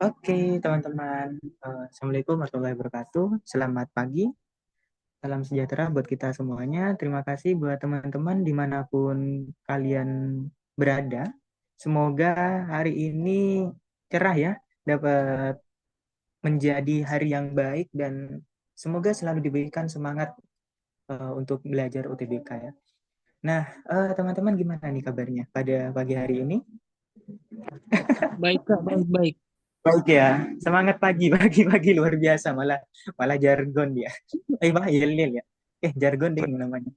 Oke, teman-teman. Assalamualaikum warahmatullahi wabarakatuh. Selamat pagi, salam sejahtera buat kita semuanya. Terima kasih buat teman-teman dimanapun kalian berada. Semoga hari ini cerah ya, dapat menjadi hari yang baik dan semoga selalu diberikan semangat untuk belajar UTBK ya. Nah, teman-teman gimana nih kabarnya pada pagi hari ini? Baik, Kak, baik-baik. Baik ya, semangat pagi, pagi-pagi luar biasa, malah malah jargon dia. Bah, yel-yel ya. Jargon deh namanya.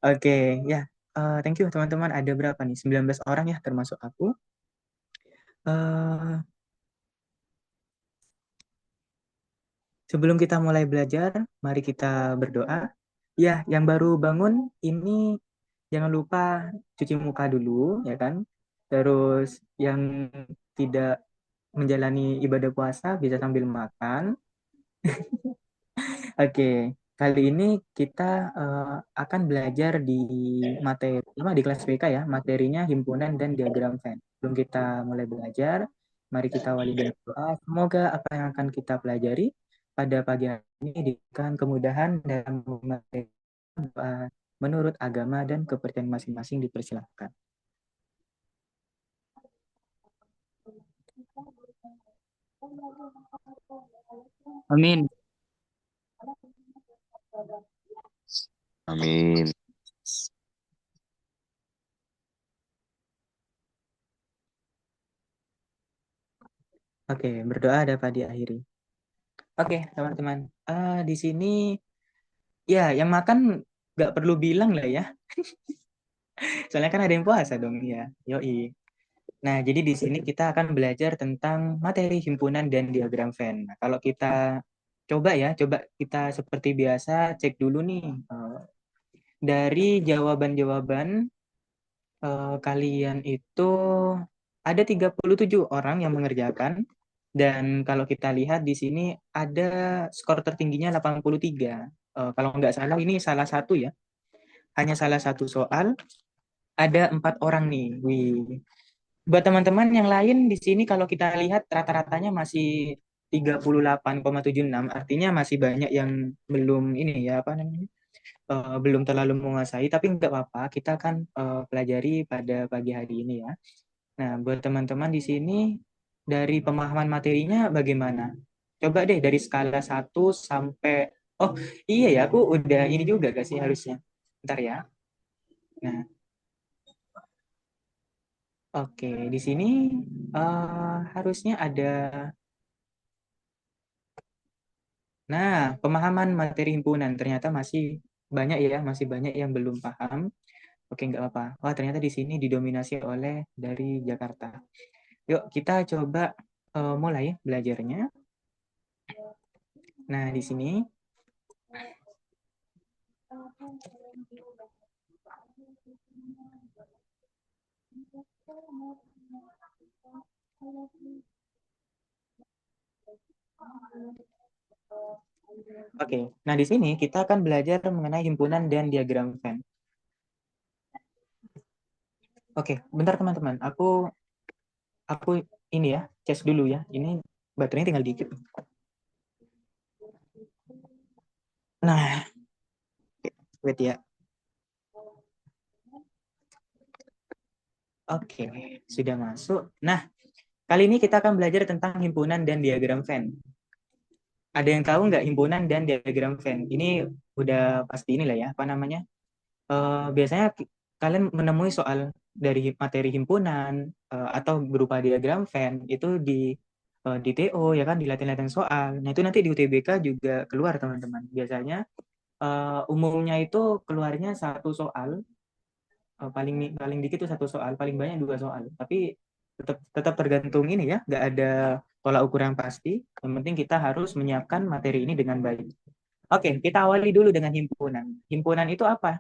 Oke, ya. Thank you teman-teman. Ada berapa nih? 19 orang ya, termasuk aku. Eh, Sebelum kita mulai belajar, mari kita berdoa. Ya, yang baru bangun ini jangan lupa cuci muka dulu, ya kan? Terus yang tidak menjalani ibadah puasa bisa sambil makan. Oke, kali ini kita akan belajar di materi, di kelas BK ya, materinya himpunan dan diagram Venn. Sebelum kita mulai belajar, mari kita awali dengan doa. Semoga apa yang akan kita pelajari pada pagi hari ini diberikan kemudahan dalam memateri menurut agama dan kepercayaan masing-masing dipersilakan. Amin. Amin. Oke, berdoa dapat diakhiri. Oke, teman-teman. Di sini ya yang makan nggak perlu bilang lah ya. Soalnya kan ada yang puasa dong ya. Yoi. Nah, jadi di sini kita akan belajar tentang materi himpunan dan diagram Venn. Nah, kalau kita coba kita seperti biasa cek dulu nih dari jawaban-jawaban kalian itu ada 37 orang yang mengerjakan dan kalau kita lihat di sini ada skor tertingginya 83. Kalau nggak salah ini salah satu ya. Hanya salah satu soal ada 4 orang nih. Wih, buat teman-teman yang lain di sini kalau kita lihat rata-ratanya masih 38,76, artinya masih banyak yang belum ini ya apa namanya belum terlalu menguasai, tapi nggak apa-apa, kita akan pelajari pada pagi hari ini ya. Nah, buat teman-teman di sini dari pemahaman materinya bagaimana? Coba deh dari skala 1 sampai oh iya ya aku udah ini juga gak sih harusnya. Bentar ya. Nah, oke, di sini harusnya ada. Nah, pemahaman materi himpunan ternyata masih banyak ya, masih banyak yang belum paham. Oke, nggak apa-apa. Wah, ternyata di sini didominasi oleh dari Jakarta. Yuk, kita coba mulai belajarnya. Nah, di sini, oke. Nah, di sini kita akan belajar mengenai himpunan dan diagram Venn. Oke, bentar teman-teman. Aku ini ya, cas dulu ya. Ini baterainya tinggal dikit. Nah, wait ya. Oke, sudah masuk. Nah, kali ini kita akan belajar tentang himpunan dan diagram Venn. Ada yang tahu nggak himpunan dan diagram Venn? Ini udah pasti inilah ya, apa namanya? Biasanya kalian menemui soal dari materi himpunan atau berupa diagram Venn itu di TO ya kan, di latihan-latihan soal. Nah, itu nanti di UTBK juga keluar teman-teman. Biasanya umumnya itu keluarnya satu soal, paling paling dikit itu satu soal, paling banyak 2 soal. Tapi tetap tetap tergantung ini ya, nggak ada tolak ukur yang pasti. Yang penting kita harus menyiapkan materi ini dengan baik. Oke, kita awali dulu dengan himpunan. Himpunan itu apa?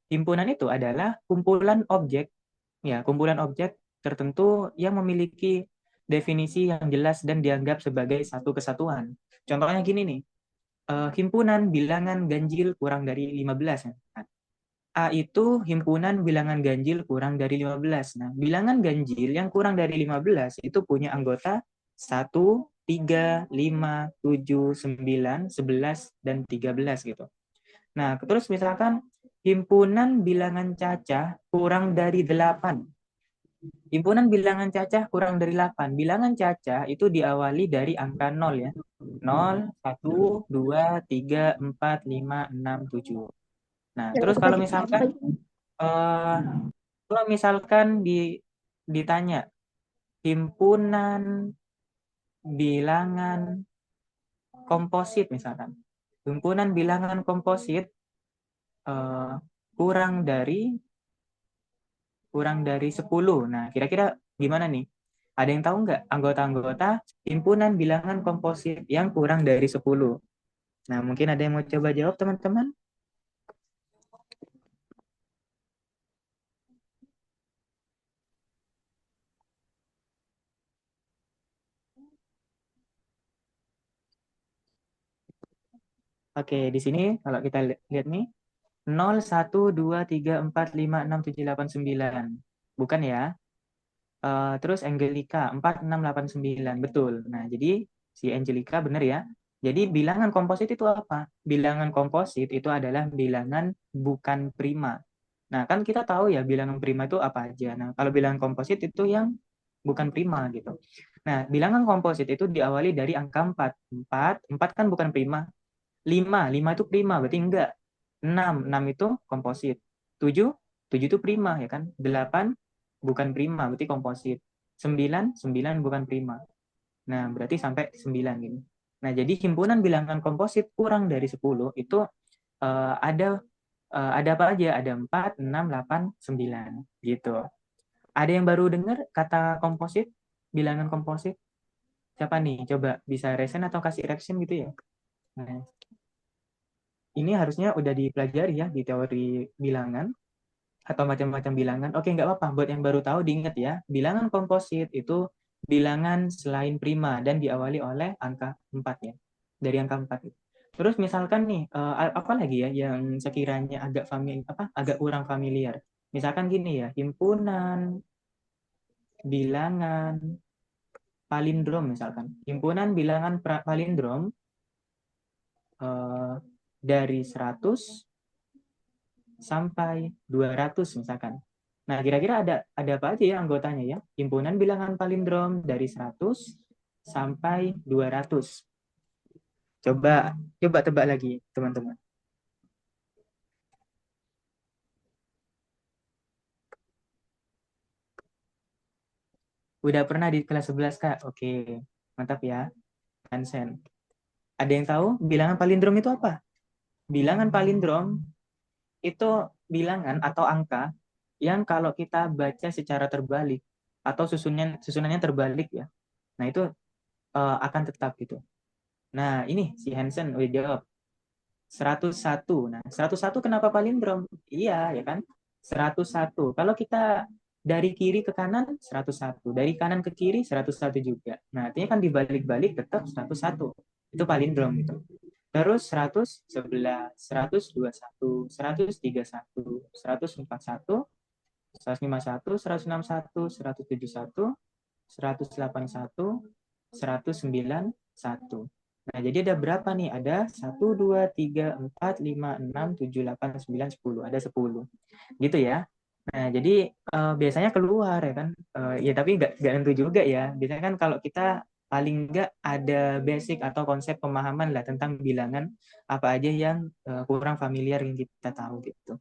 Himpunan itu adalah kumpulan objek, ya, kumpulan objek tertentu yang memiliki definisi yang jelas dan dianggap sebagai satu kesatuan. Contohnya gini nih, himpunan bilangan ganjil kurang dari 15. A itu himpunan bilangan ganjil kurang dari 15. Nah, bilangan ganjil yang kurang dari 15 itu punya anggota 1, 3, 5, 7, 9, 11, dan 13 gitu. Nah, terus misalkan himpunan bilangan cacah kurang dari 8. Himpunan bilangan cacah kurang dari 8. Bilangan cacah itu diawali dari angka 0 ya. 0, 1, 2, 3, 4, 5, 6, 7. Nah, terus eh, kalau misalkan ditanya himpunan bilangan komposit misalkan. Himpunan bilangan komposit eh, kurang dari 10. Nah, kira-kira gimana nih? Ada yang tahu nggak anggota-anggota himpunan bilangan komposit yang kurang dari 10? Nah, mungkin ada yang mau coba jawab, teman-teman? Oke, di sini kalau kita lihat nih, 0, 1, 2, 3, 4, 5, 6, 7, 8, 9. Bukan ya? Terus Angelica 4, 6, 8, 9. Betul. Nah, jadi si Angelica benar ya. Jadi bilangan komposit itu apa? Bilangan komposit itu adalah bilangan bukan prima. Nah, kan kita tahu ya bilangan prima itu apa aja. Nah, kalau bilangan komposit itu yang bukan prima gitu. Nah, bilangan komposit itu diawali dari angka 4. 4 kan bukan prima. 5 itu prima, berarti enggak. 6 itu komposit. 7 7 itu prima ya kan. 8 bukan prima, berarti komposit. 9 bukan prima. Nah, berarti sampai 9 gini. Nah, jadi himpunan bilangan komposit kurang dari 10 itu ada apa aja? Ada 4, 6, 8, 9 gitu. Ada yang baru dengar kata komposit? Bilangan komposit? Siapa nih? Coba bisa resen atau kasih reaction gitu ya. Nah, ini harusnya udah dipelajari ya di teori bilangan atau macam-macam bilangan. Oke, nggak apa-apa. Buat yang baru tahu diingat ya. Bilangan komposit itu bilangan selain prima dan diawali oleh angka 4 ya. Dari angka 4 itu. Terus misalkan nih, apa lagi ya yang sekiranya agak kurang familiar. Misalkan gini ya, himpunan bilangan palindrom misalkan. Himpunan bilangan palindrom eh, dari 100 sampai 200 misalkan. Nah, kira-kira ada apa aja ya anggotanya ya? Himpunan bilangan palindrom dari 100 sampai 200. Coba coba tebak lagi, teman-teman. Udah pernah di kelas 11, Kak? Oke, mantap ya. Hansen. Ada yang tahu bilangan palindrom itu apa? Bilangan palindrom itu bilangan atau angka yang kalau kita baca secara terbalik atau susunannya terbalik ya. Nah, itu akan tetap gitu. Nah, ini si Hansen udah jawab 101. Nah, 101 kenapa palindrom? Iya, ya kan? 101. Kalau kita dari kiri ke kanan 101, dari kanan ke kiri 101 juga. Nah, artinya kan dibalik-balik tetap 101. Itu palindrom gitu. Terus 111, 121, 131, 141, 151, 161, 171, 181, 191. Nah, jadi ada berapa nih? Ada 1, 2, 3, 4, 5, 6, 7, 8, 9, 10. Ada 10. Gitu ya. Nah, jadi biasanya keluar ya kan. Ya tapi nggak tentu juga ya. Biasanya kan kalau kita paling nggak ada basic atau konsep pemahaman lah tentang bilangan apa aja yang kurang familiar yang kita tahu gitu.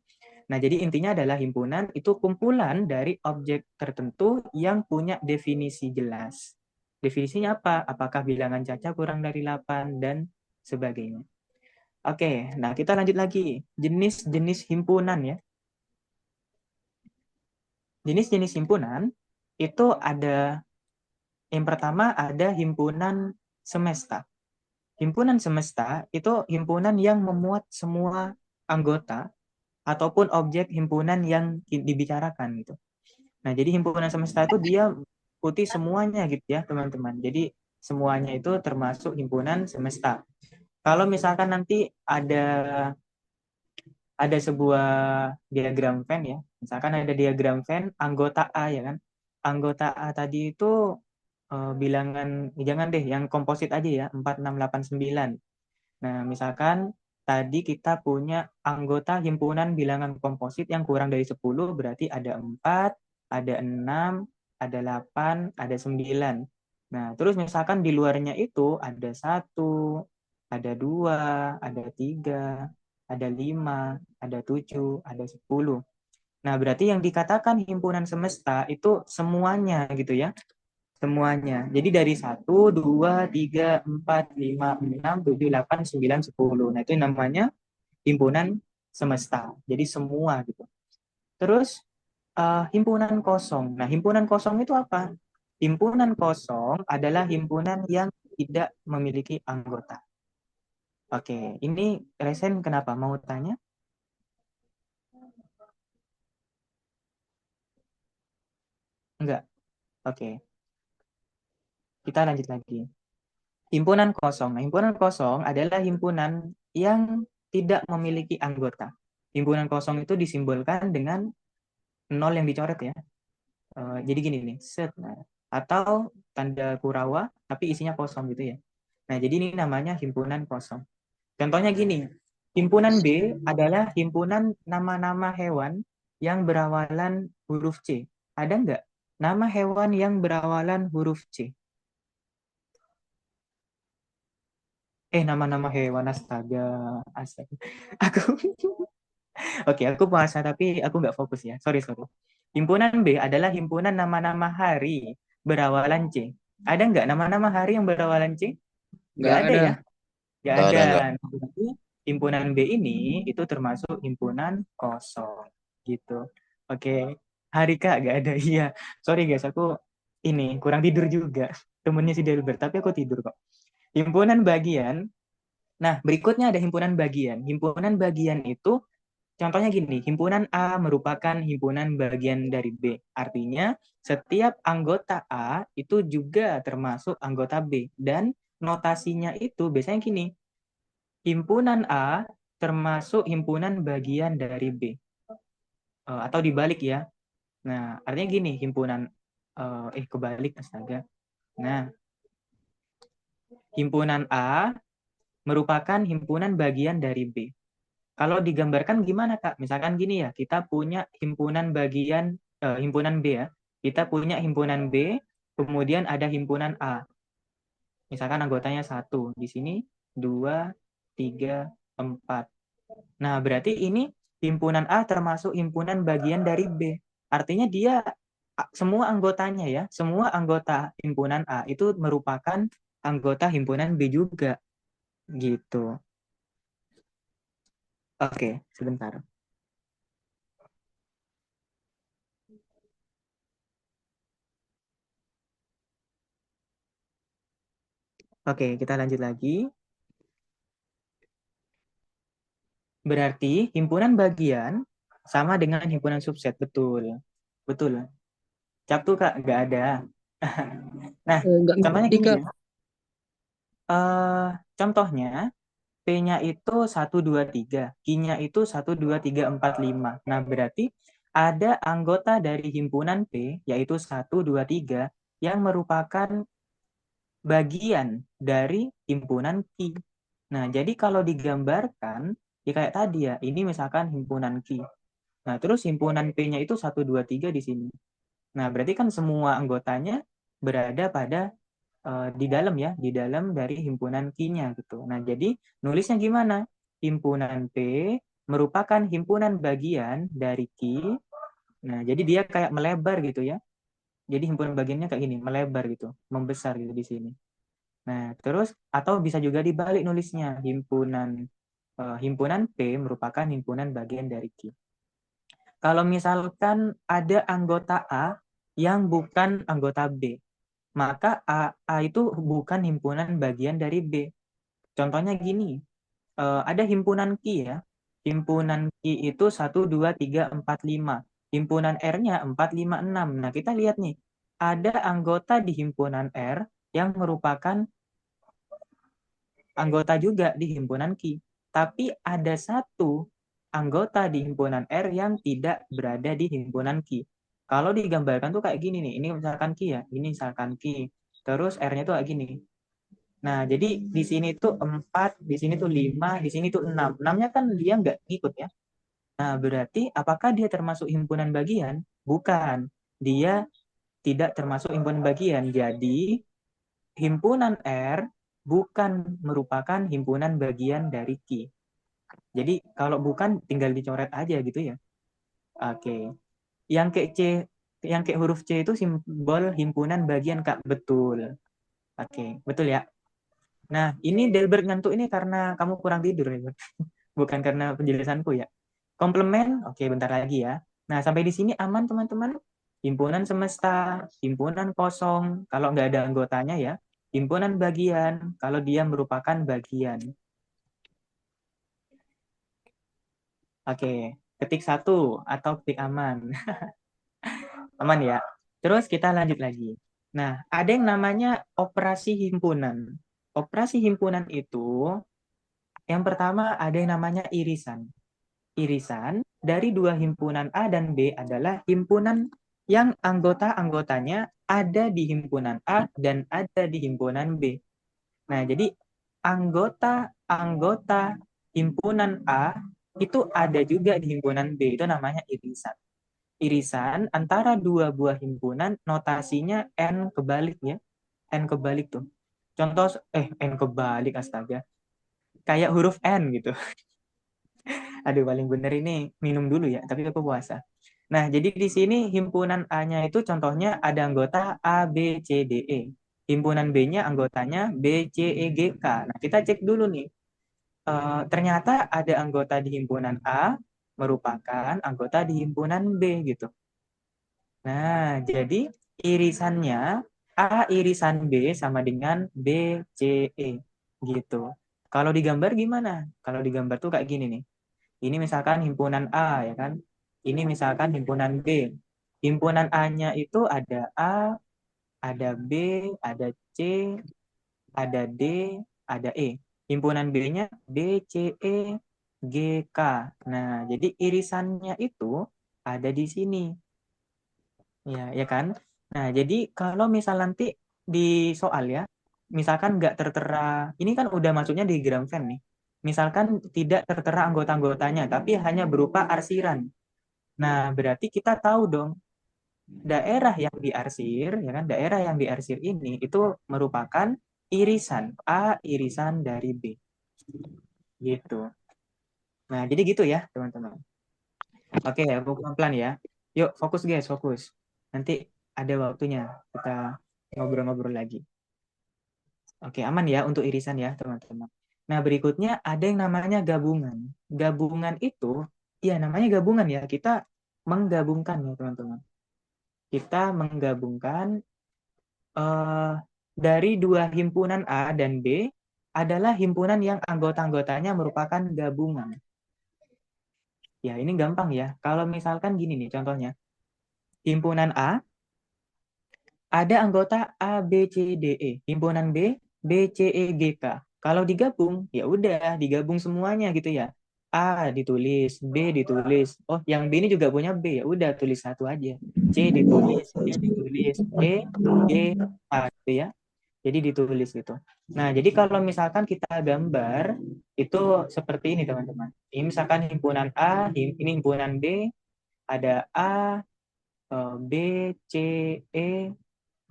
Nah, jadi intinya adalah himpunan itu kumpulan dari objek tertentu yang punya definisi jelas. Definisinya apa? Apakah bilangan caca kurang dari 8 dan sebagainya. Oke, nah kita lanjut lagi. Jenis-jenis himpunan ya. Jenis-jenis himpunan itu ada yang pertama ada himpunan semesta. Himpunan semesta itu himpunan yang memuat semua anggota ataupun objek himpunan yang dibicarakan gitu. Nah, jadi himpunan semesta itu dia meliputi semuanya gitu ya, teman-teman. Jadi semuanya itu termasuk himpunan semesta. Kalau misalkan nanti ada sebuah diagram Venn ya. Misalkan ada diagram Venn anggota A ya kan. Anggota A tadi itu bilangan, jangan deh, yang komposit aja ya, 4, 6, 8, 9. Nah, misalkan tadi kita punya anggota himpunan bilangan komposit yang kurang dari 10, berarti ada 4, ada 6, ada 8, ada 9. Nah, terus misalkan di luarnya itu ada 1, ada 2, ada 3, ada 5, ada 7, ada 10. Nah, berarti yang dikatakan himpunan semesta itu semuanya gitu ya. Semuanya. Jadi dari 1, 2, 3, 4, 5, 6, 7, 8, 9, 10. Nah, itu namanya himpunan semesta. Jadi semua gitu. Terus himpunan kosong. Nah, himpunan kosong itu apa? Himpunan kosong adalah himpunan yang tidak memiliki anggota. Oke, ini Resen kenapa? Mau tanya? Enggak. Oke, kita lanjut lagi. Himpunan kosong. Nah, himpunan kosong adalah himpunan yang tidak memiliki anggota. Himpunan kosong itu disimbolkan dengan nol yang dicoret ya. Jadi gini nih, set. Nah, atau tanda kurawa tapi isinya kosong gitu ya. Nah, jadi ini namanya himpunan kosong. Contohnya gini, himpunan B adalah himpunan nama-nama hewan yang berawalan huruf C. Ada nggak nama hewan yang berawalan huruf C? Nama-nama hewan, astaga. Astaga. Aku Oke, aku puasa tapi aku nggak fokus ya. Sorry, sorry. Himpunan B adalah himpunan nama-nama hari berawalan C. Ada nggak nama-nama hari yang berawalan C? Nggak Nggak ada ada. ya? Nggak Nggak ada. ada, nggak. Nah, berarti himpunan B ini itu termasuk himpunan kosong. Gitu. Oke. Hari Kak nggak ada. Iya. Sorry guys, aku ini kurang tidur juga. Temennya si Delbert, tapi aku tidur kok. Himpunan bagian. Nah, berikutnya ada himpunan bagian. Himpunan bagian itu contohnya gini, himpunan A merupakan himpunan bagian dari B. Artinya, setiap anggota A itu juga termasuk anggota B. Dan notasinya itu biasanya gini, himpunan A termasuk himpunan bagian dari B. Atau dibalik ya. Nah, artinya gini, himpunan, kebalik, astaga. Nah, himpunan A merupakan himpunan bagian dari B. Kalau digambarkan gimana Kak? Misalkan gini ya, kita punya himpunan bagian himpunan B ya. Kita punya himpunan B, kemudian ada himpunan A. Misalkan anggotanya 1, di sini 2, 3, 4. Nah, berarti ini himpunan A termasuk himpunan bagian dari B. Artinya dia semua anggotanya ya, semua anggota himpunan A itu merupakan anggota himpunan B juga gitu. Oke, sebentar. Oke, kita lanjut lagi. Berarti himpunan bagian sama dengan himpunan subset, betul. Betul. Captu Kak, nggak ada. Nah, Nggak contohnya ngerti, gini Kak. ya. Contohnya P-nya itu 1, 2, 3, Q-nya itu 1, 2, 3, 4, 5. Nah, berarti ada anggota dari himpunan P, yaitu 1, 2, 3, yang merupakan bagian dari himpunan Q. Nah, jadi kalau digambarkan, ya kayak tadi ya, ini misalkan himpunan Q. Nah, terus himpunan P-nya itu 1, 2, 3 di sini. Nah, berarti kan semua anggotanya berada pada di dalam ya, di dalam dari himpunan Q-nya gitu. Nah, jadi nulisnya gimana? Himpunan P merupakan himpunan bagian dari Q. Nah, jadi dia kayak melebar gitu ya. Jadi himpunan bagiannya kayak gini, melebar gitu, membesar gitu di sini. Nah, terus atau bisa juga dibalik nulisnya, himpunan P merupakan himpunan bagian dari Q. Kalau misalkan ada anggota A yang bukan anggota B, maka A itu bukan himpunan bagian dari B. Contohnya gini, ada himpunan Q ya. Himpunan Q itu 1, 2, 3, 4, 5. Himpunan R-nya 4, 5, 6. Nah, kita lihat nih, ada anggota di himpunan R yang merupakan anggota juga di himpunan Q. Tapi ada satu anggota di himpunan R yang tidak berada di himpunan Q. Kalau digambarkan tuh kayak gini nih, ini misalkan Q ya, ini misalkan Q. terus R-nya tuh kayak gini. Nah, jadi di sini tuh 4, di sini tuh 5, di sini tuh 6. 6-nya kan dia nggak ngikut ya. Nah, berarti apakah dia termasuk himpunan bagian? Bukan. Dia tidak termasuk himpunan bagian. Jadi, himpunan R bukan merupakan himpunan bagian dari Q. Jadi, kalau bukan tinggal dicoret aja gitu ya. Oke. Yang kayak C, yang kayak huruf C itu simbol himpunan bagian, Kak. Betul. Oke, betul ya. Nah, ini Delbert ngantuk ini karena kamu kurang tidur ya. Bukan karena penjelasanku ya. Komplement, oke bentar lagi ya. Nah, sampai di sini aman teman-teman. Himpunan semesta, himpunan kosong, kalau nggak ada anggotanya ya. Himpunan bagian, kalau dia merupakan bagian. Oke, ketik satu atau ketik aman. Aman ya. Terus kita lanjut lagi. Nah, ada yang namanya operasi himpunan. Operasi himpunan itu, yang pertama ada yang namanya irisan. Irisan dari dua himpunan A dan B adalah himpunan yang anggota-anggotanya ada di himpunan A dan ada di himpunan B. Nah, jadi anggota-anggota himpunan A itu ada juga di himpunan B. Itu namanya irisan. Irisan antara dua buah himpunan notasinya N kebalik ya. N kebalik tuh. Contoh, N kebalik astaga. Kayak huruf N gitu. Aduh, paling bener ini minum dulu ya, tapi aku puasa. Nah, jadi di sini himpunan A-nya itu contohnya ada anggota A, B, C, D, E. Himpunan B-nya anggotanya B, C, E, G, K. Nah, kita cek dulu nih. Ternyata ada anggota di himpunan A merupakan anggota di himpunan B gitu. Nah, jadi irisannya A irisan B sama dengan B, C, E gitu. Kalau digambar gimana? Kalau digambar tuh kayak gini nih. Ini misalkan himpunan A ya kan. Ini misalkan himpunan B. Himpunan A-nya itu ada A, ada B, ada C, ada D, ada E. Himpunan B-nya B, C, E, G, K. Nah, jadi irisannya itu ada di sini. Ya kan? Nah, jadi kalau misal nanti di soal ya, misalkan nggak tertera, ini kan udah masuknya di gram Venn nih. Misalkan tidak tertera anggota-anggotanya, tapi hanya berupa arsiran. Nah, berarti kita tahu dong, daerah yang diarsir, ya kan, daerah yang diarsir ini itu merupakan irisan A, irisan dari B. Gitu. Nah, jadi gitu ya, teman-teman. Oke, aku pelan-pelan ya. Yuk, fokus guys, fokus. Nanti ada waktunya kita ngobrol-ngobrol lagi. Oke, aman ya untuk irisan ya, teman-teman. Nah, berikutnya ada yang namanya gabungan. Gabungan itu, ya namanya gabungan ya, kita menggabungkan ya, teman-teman. Kita menggabungkan eh, dari dua himpunan A dan B adalah himpunan yang anggota-anggotanya merupakan gabungan. Ya, ini gampang ya. Kalau misalkan gini nih contohnya. Himpunan A ada anggota A, B, C, D, E. Himpunan B, B, C, E, G, K. Kalau digabung, ya udah digabung semuanya gitu ya. A ditulis, B ditulis. Oh, yang B ini juga punya B, ya udah tulis satu aja. C ditulis, D ditulis, E, G, A gitu ya. Jadi ditulis gitu. Nah, jadi kalau misalkan kita gambar itu seperti ini teman-teman. Ini misalkan himpunan A, ini himpunan B, ada A, B, C, E,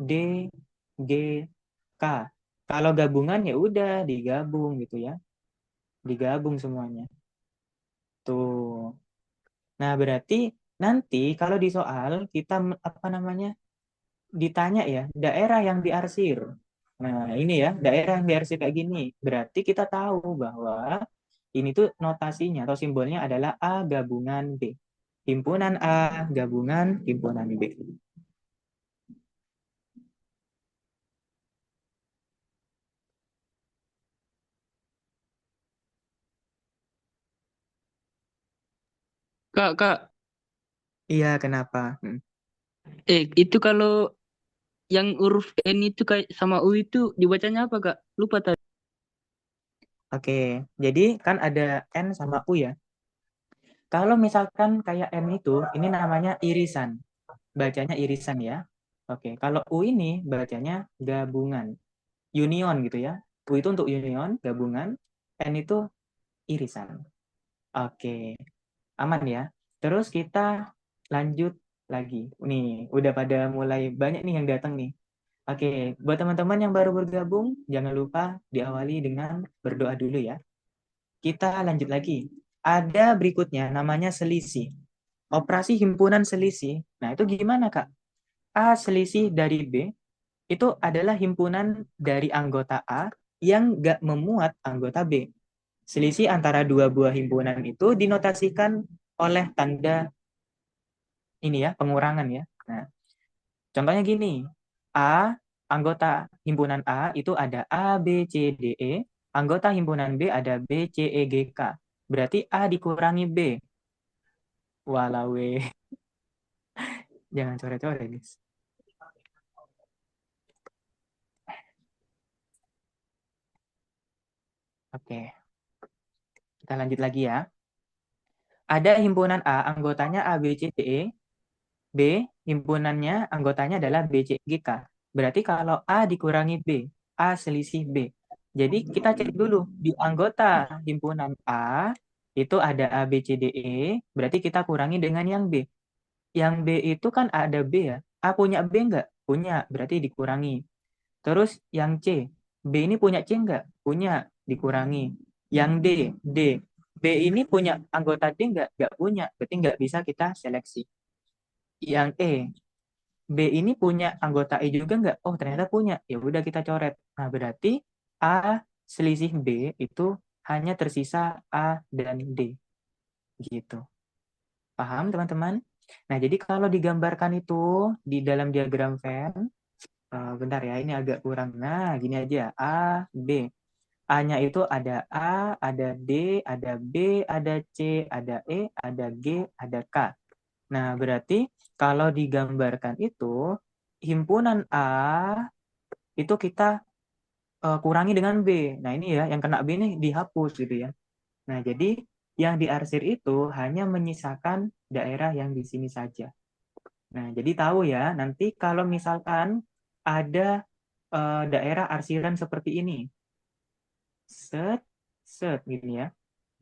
D, G, K. Kalau gabungan ya udah digabung gitu ya. Digabung semuanya. Tuh. Nah, berarti nanti kalau di soal kita apa namanya? Ditanya ya, daerah yang diarsir. Nah, ini ya, daerah yang diarsir kayak gini. Berarti kita tahu bahwa ini tuh notasinya atau simbolnya adalah A gabungan B. Himpunan A gabungan himpunan B. Kak, Iya, kenapa? itu kalau yang huruf N itu kayak sama U itu dibacanya apa, Kak? Lupa tadi. Oke, jadi kan ada N sama U ya. Kalau misalkan kayak N itu, ini namanya irisan. Bacanya irisan ya. Oke, kalau U ini bacanya gabungan. Union gitu ya. U itu untuk union, gabungan. N itu irisan. Oke, aman ya. Terus kita lanjut lagi. Nih, udah pada mulai banyak nih yang datang nih. Oke, buat teman-teman yang baru bergabung, jangan lupa diawali dengan berdoa dulu ya. Kita lanjut lagi. Ada berikutnya namanya selisih. Operasi himpunan selisih. Nah, itu gimana, Kak? A selisih dari B itu adalah himpunan dari anggota A yang nggak memuat anggota B. Selisih antara dua buah himpunan itu dinotasikan oleh tanda ini ya, pengurangan ya. Nah, contohnya gini, A, anggota himpunan A itu ada A, B, C, D, E, anggota himpunan B ada B, C, E, G, K. Berarti A dikurangi B. Walau, jangan coret-coret, guys. Oke, kita lanjut lagi ya. Ada himpunan A, anggotanya A, B, C, D, E. B, himpunannya anggotanya adalah B, C, G, K. Berarti kalau A dikurangi B, A selisih B. Jadi kita cek dulu di anggota himpunan A itu ada A, B, C, D, E. Berarti kita kurangi dengan yang B. Yang B itu kan ada B ya. A punya B enggak? Punya, berarti dikurangi. Terus yang C, B ini punya C enggak? Punya, dikurangi. Yang D, D. B ini punya anggota D enggak? Enggak punya, berarti enggak bisa kita seleksi. Yang E, B ini punya anggota E juga enggak? Oh, ternyata punya. Ya udah kita coret. Nah, berarti A selisih B itu hanya tersisa A dan D. Gitu. Paham, teman-teman? Nah, jadi kalau digambarkan itu di dalam diagram Venn, bentar ya, ini agak kurang. Nah, gini aja, A, B. A-nya itu ada A, ada D, ada B, ada C, ada E, ada G, ada K. Nah, berarti kalau digambarkan itu, himpunan A itu kita kurangi dengan B. Nah, ini ya, yang kena B ini dihapus gitu ya. Nah, jadi yang diarsir itu hanya menyisakan daerah yang di sini saja. Nah, jadi tahu ya, nanti kalau misalkan ada daerah arsiran seperti ini, set, set, gini ya.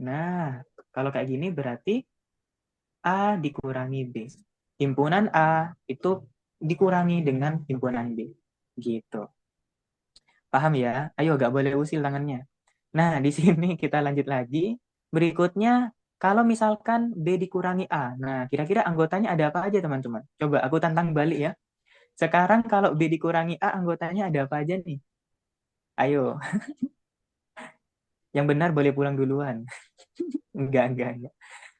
Nah, kalau kayak gini berarti A dikurangi B. Himpunan A itu dikurangi dengan himpunan B. Gitu. Paham ya? Ayo, gak boleh usil tangannya. Nah, di sini kita lanjut lagi. Berikutnya, kalau misalkan B dikurangi A. Nah, kira-kira anggotanya ada apa aja, teman-teman? Coba aku tantang balik ya. Sekarang kalau B dikurangi A, anggotanya ada apa aja nih? Ayo, yang benar boleh pulang duluan. Enggak.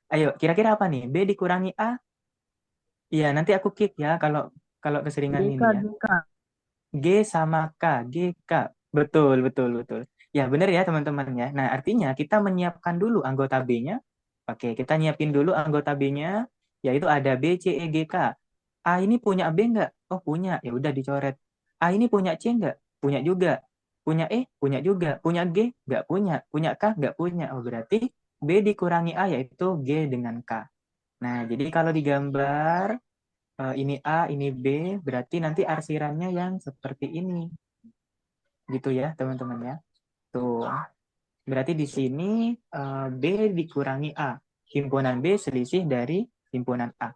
Ayo, kira-kira apa nih? B dikurangi A? Iya, nanti aku kick ya kalau kalau keseringan GK, ini ya. GK. G sama K, G, K. Betul. Ya, benar ya teman-teman ya. Nah, artinya kita menyiapkan dulu anggota B-nya. Oke, kita nyiapin dulu anggota B-nya, yaitu ada B, C, E, G, K. A ini punya B enggak? Oh, punya. Ya udah dicoret. A ini punya C enggak? Punya juga. Punya E? Punya juga. Punya G? Enggak punya. Punya K? Enggak punya. Oh, berarti B dikurangi A yaitu G dengan K. Nah, jadi kalau digambar ini A, ini B, berarti nanti arsirannya yang seperti ini. Gitu ya, teman-teman ya. Tuh. Berarti di sini B dikurangi A. Himpunan B selisih dari himpunan A.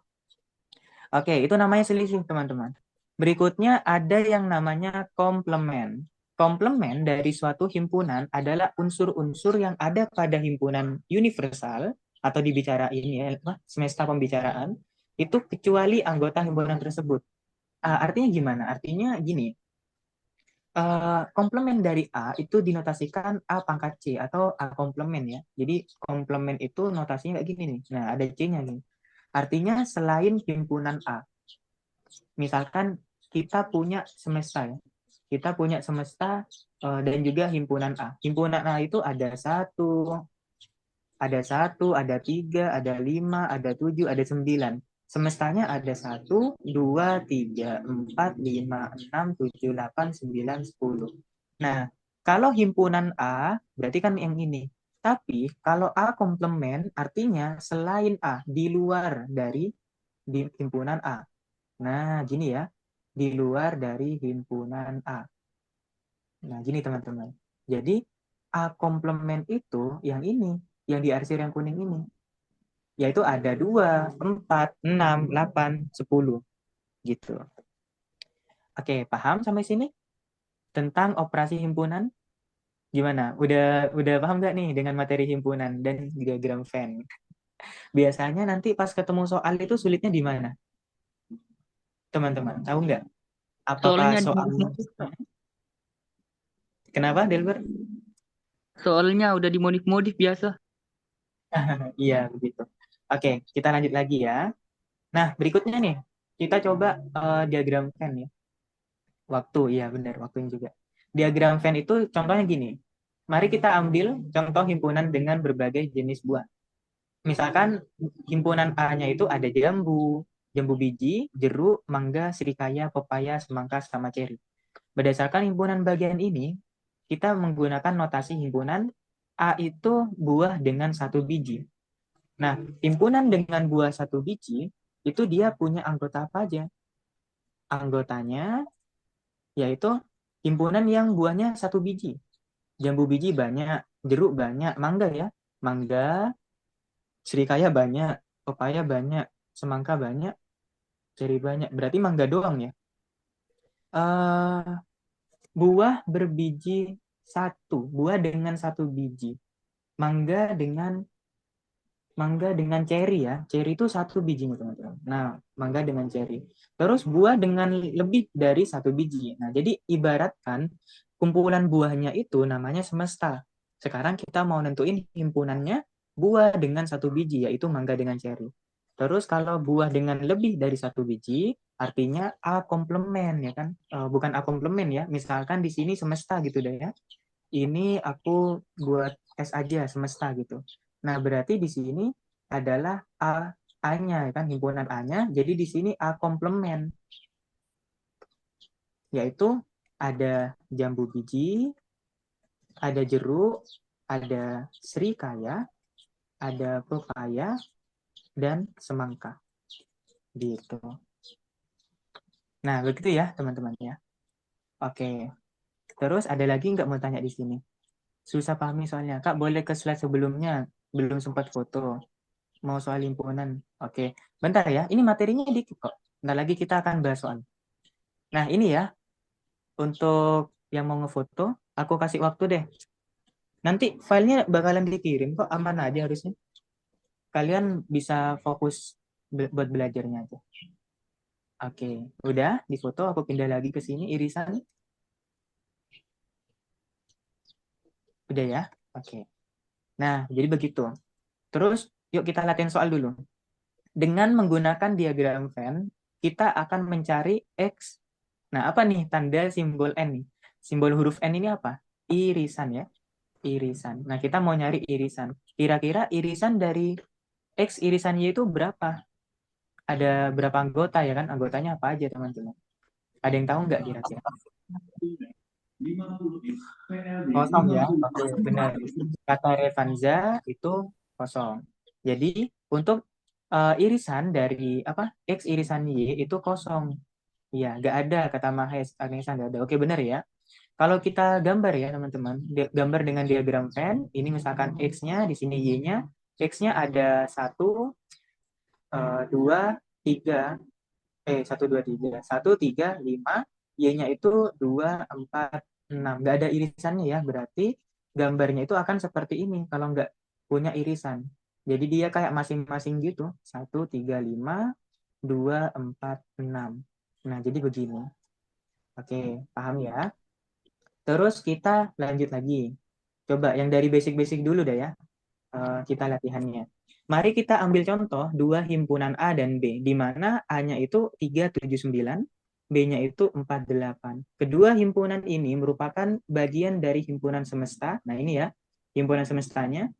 Oke, itu namanya selisih, teman-teman. Berikutnya ada yang namanya komplement. Komplement dari suatu himpunan adalah unsur-unsur yang ada pada himpunan universal atau dibicarain ya, semesta pembicaraan, itu kecuali anggota himpunan tersebut. Artinya gimana? Artinya gini, komplement dari A itu dinotasikan A pangkat C atau A komplement ya. Jadi komplement itu notasinya kayak gini nih. Nah, ada C-nya nih. Artinya selain himpunan A, misalkan kita punya semesta ya. Kita punya semesta dan juga himpunan A. Himpunan A itu ada tiga, ada lima, ada tujuh, ada sembilan. Semestanya ada 1, 2, 3, 4, 5, 6, 7, 8, 9, 10. Nah, kalau himpunan A, berarti kan yang ini. Tapi kalau A komplement, artinya selain A, di luar dari di himpunan A. Nah, gini ya. di luar dari himpunan A. Nah, gini teman-teman. Jadi, A komplement itu yang ini, yang diarsir yang kuning ini. Yaitu ada 2, 4, 6, 8, 10. Gitu. Oke, paham sampai sini? Tentang operasi himpunan? Gimana? Udah paham nggak nih dengan materi himpunan dan diagram Venn? Biasanya nanti pas ketemu soal itu sulitnya di mana? Teman-teman, tahu nggak? Apakah Soalnya soal... Kenapa, Delbert? soalnya udah dimodif-modif biasa. Iya, begitu. Oke, kita lanjut lagi ya. Nah, berikutnya nih, kita coba diagram Venn ya. Waktu, iya benar, waktunya juga. Diagram Venn itu contohnya gini. Mari kita ambil contoh himpunan dengan berbagai jenis buah. Misalkan himpunan A-nya itu ada jambu, jambu biji, jeruk, mangga, srikaya, pepaya, semangka, sama ceri. Berdasarkan himpunan bagian ini, kita menggunakan notasi himpunan A itu buah dengan satu biji. Nah, himpunan dengan buah satu biji, itu dia punya anggota apa aja? Anggotanya yaitu himpunan yang buahnya satu biji. Jambu biji banyak, jeruk banyak, mangga ya. Mangga, srikaya banyak, pepaya banyak, semangka banyak, ceri banyak. Berarti mangga doang ya. Uh, buah berbiji satu, buah dengan satu biji. Mangga dengan ceri ya. Ceri itu satu biji teman-teman. Nah, mangga dengan ceri. Terus buah dengan lebih dari satu biji. Nah, jadi ibaratkan kumpulan buahnya itu namanya semesta. Sekarang kita mau nentuin himpunannya buah dengan satu biji, yaitu mangga dengan ceri. Terus kalau buah dengan lebih dari satu biji, artinya A komplement ya kan? Bukan A komplement ya. Misalkan di sini semesta gitu deh ya. Ini aku buat tes aja semesta gitu. Nah, berarti di sini adalah A-nya kan, himpunan A-nya. Jadi di sini A komplement, yaitu ada jambu biji, ada jeruk, ada srikaya, ada pepaya, dan semangka. Gitu. Nah, begitu ya teman-teman ya. Oke. Terus ada lagi nggak mau tanya di sini? Susah pahami soalnya. Kak, boleh ke slide sebelumnya? Belum sempat foto. Mau soal himpunan. Oke. Bentar ya. Ini materinya dikit kok. Bentar lagi kita akan bahas soal. Nah, ini ya. Untuk yang mau ngefoto, aku kasih waktu deh. Nanti filenya bakalan dikirim kok. Aman aja harusnya. Kalian bisa fokus buat belajarnya aja. Oke. Udah difoto. Aku pindah lagi ke sini. Irisan. Udah ya. Oke. Nah, jadi begitu. Terus, yuk kita latihan soal dulu. Dengan menggunakan diagram Venn, kita akan mencari X. Nah, apa nih tanda simbol N nih? Simbol huruf N ini apa? Irisan ya. Irisan. Nah, kita mau nyari irisan. Kira-kira irisan dari X irisan Y itu berapa? Ada berapa anggota ya kan? Anggotanya apa aja teman-teman? Ada yang tahu nggak kira-kira? Kosong ya. Oke, benar. Kata Revanza itu kosong. Jadi, untuk irisan dari apa? X irisan Y itu kosong. Iya, nggak ada kata Mahes, Agnesha nggak ada. Oke, benar ya. Kalau kita gambar ya teman-teman, gambar dengan diagram Venn, ini misalkan X-nya, di sini Y-nya, X-nya ada 1, 2, 3, 1, 2, 3, 1, 3, 5, Y-nya itu 2, 4, 6. Nggak ada irisannya ya, berarti gambarnya itu akan seperti ini kalau nggak punya irisan. Jadi dia kayak masing-masing gitu, 1, 3, 5, 2, 4, 6. Nah, jadi begini. Oke, paham ya? Terus kita lanjut lagi. Coba yang dari basic-basic dulu deh ya. Kita latihannya. Mari kita ambil contoh dua himpunan A dan B, di mana A-nya itu 379, B-nya itu 48. Kedua himpunan ini merupakan bagian dari himpunan semesta. Nah ini ya, himpunan semestanya.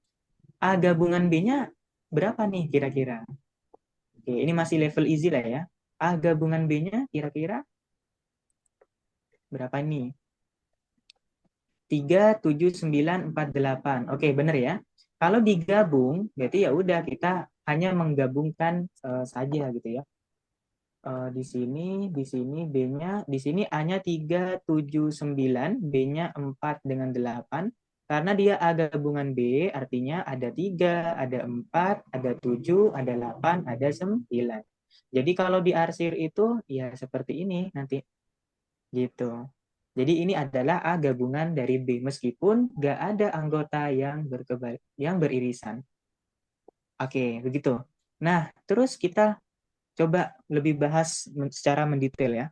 A gabungan B-nya berapa nih kira-kira? Oke, ini masih level easy lah ya. A gabungan B-nya kira-kira berapa nih? 3, 7, 9, 4, 8. Oke, benar ya. Kalau digabung, berarti ya udah kita hanya menggabungkan saja gitu ya. Di sini B-nya, di sini A-nya 379, B-nya 4 dengan 8. Karena dia A gabungan B, artinya ada 3, ada 4, ada 7, ada 8, ada 9. Jadi kalau diarsir itu ya seperti ini nanti gitu. Jadi ini adalah A gabungan dari B meskipun nggak ada anggota yang beririsan. Oke, begitu. Nah, terus kita coba lebih bahas secara mendetail ya.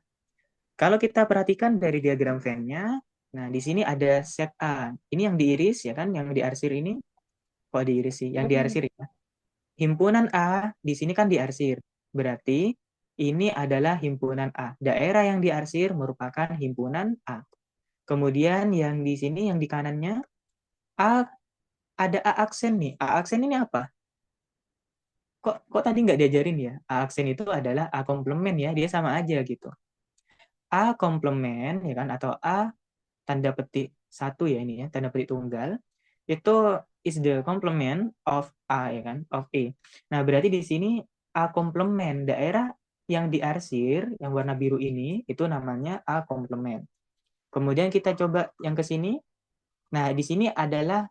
Kalau kita perhatikan dari diagram Venn-nya, nah di sini ada set A. Ini yang diiris ya kan, yang diarsir ini kok diiris sih, yang diarsir ya. Himpunan A di sini kan diarsir. Berarti ini adalah himpunan A. Daerah yang diarsir merupakan himpunan A. Kemudian yang di sini yang di kanannya A, ada A aksen nih. A aksen ini apa? Kok tadi nggak diajarin ya? A aksen itu adalah A komplement ya, dia sama aja gitu. A komplement ya kan, atau A tanda petik satu ya ini ya, tanda petik tunggal, itu is the complement of A ya kan, of A. Nah, berarti di sini A komplement, daerah yang diarsir yang warna biru ini itu namanya A komplement. Kemudian kita coba yang ke sini. Nah, di sini adalah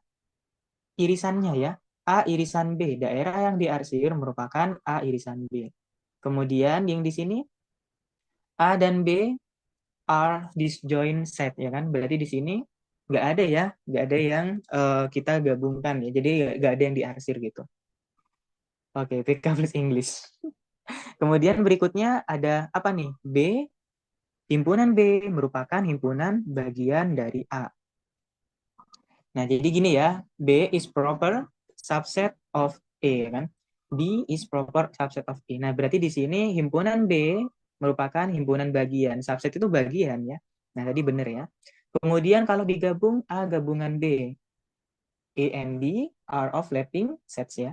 irisannya ya. A irisan B, daerah yang diarsir merupakan A irisan B. Kemudian yang di sini A dan B are disjoint set ya kan. Berarti di sini nggak ada ya, nggak ada yang kita gabungkan ya. Jadi nggak ada yang diarsir gitu. Oke, PK plus English. Kemudian berikutnya ada apa nih? B, himpunan B merupakan himpunan bagian dari A. Nah, jadi gini ya, B is proper subset of A kan. B is proper subset of A. Nah, berarti di sini himpunan B merupakan himpunan bagian. Subset itu bagian ya. Nah, tadi benar ya. Kemudian kalau digabung A gabungan B, A and B are overlapping sets ya.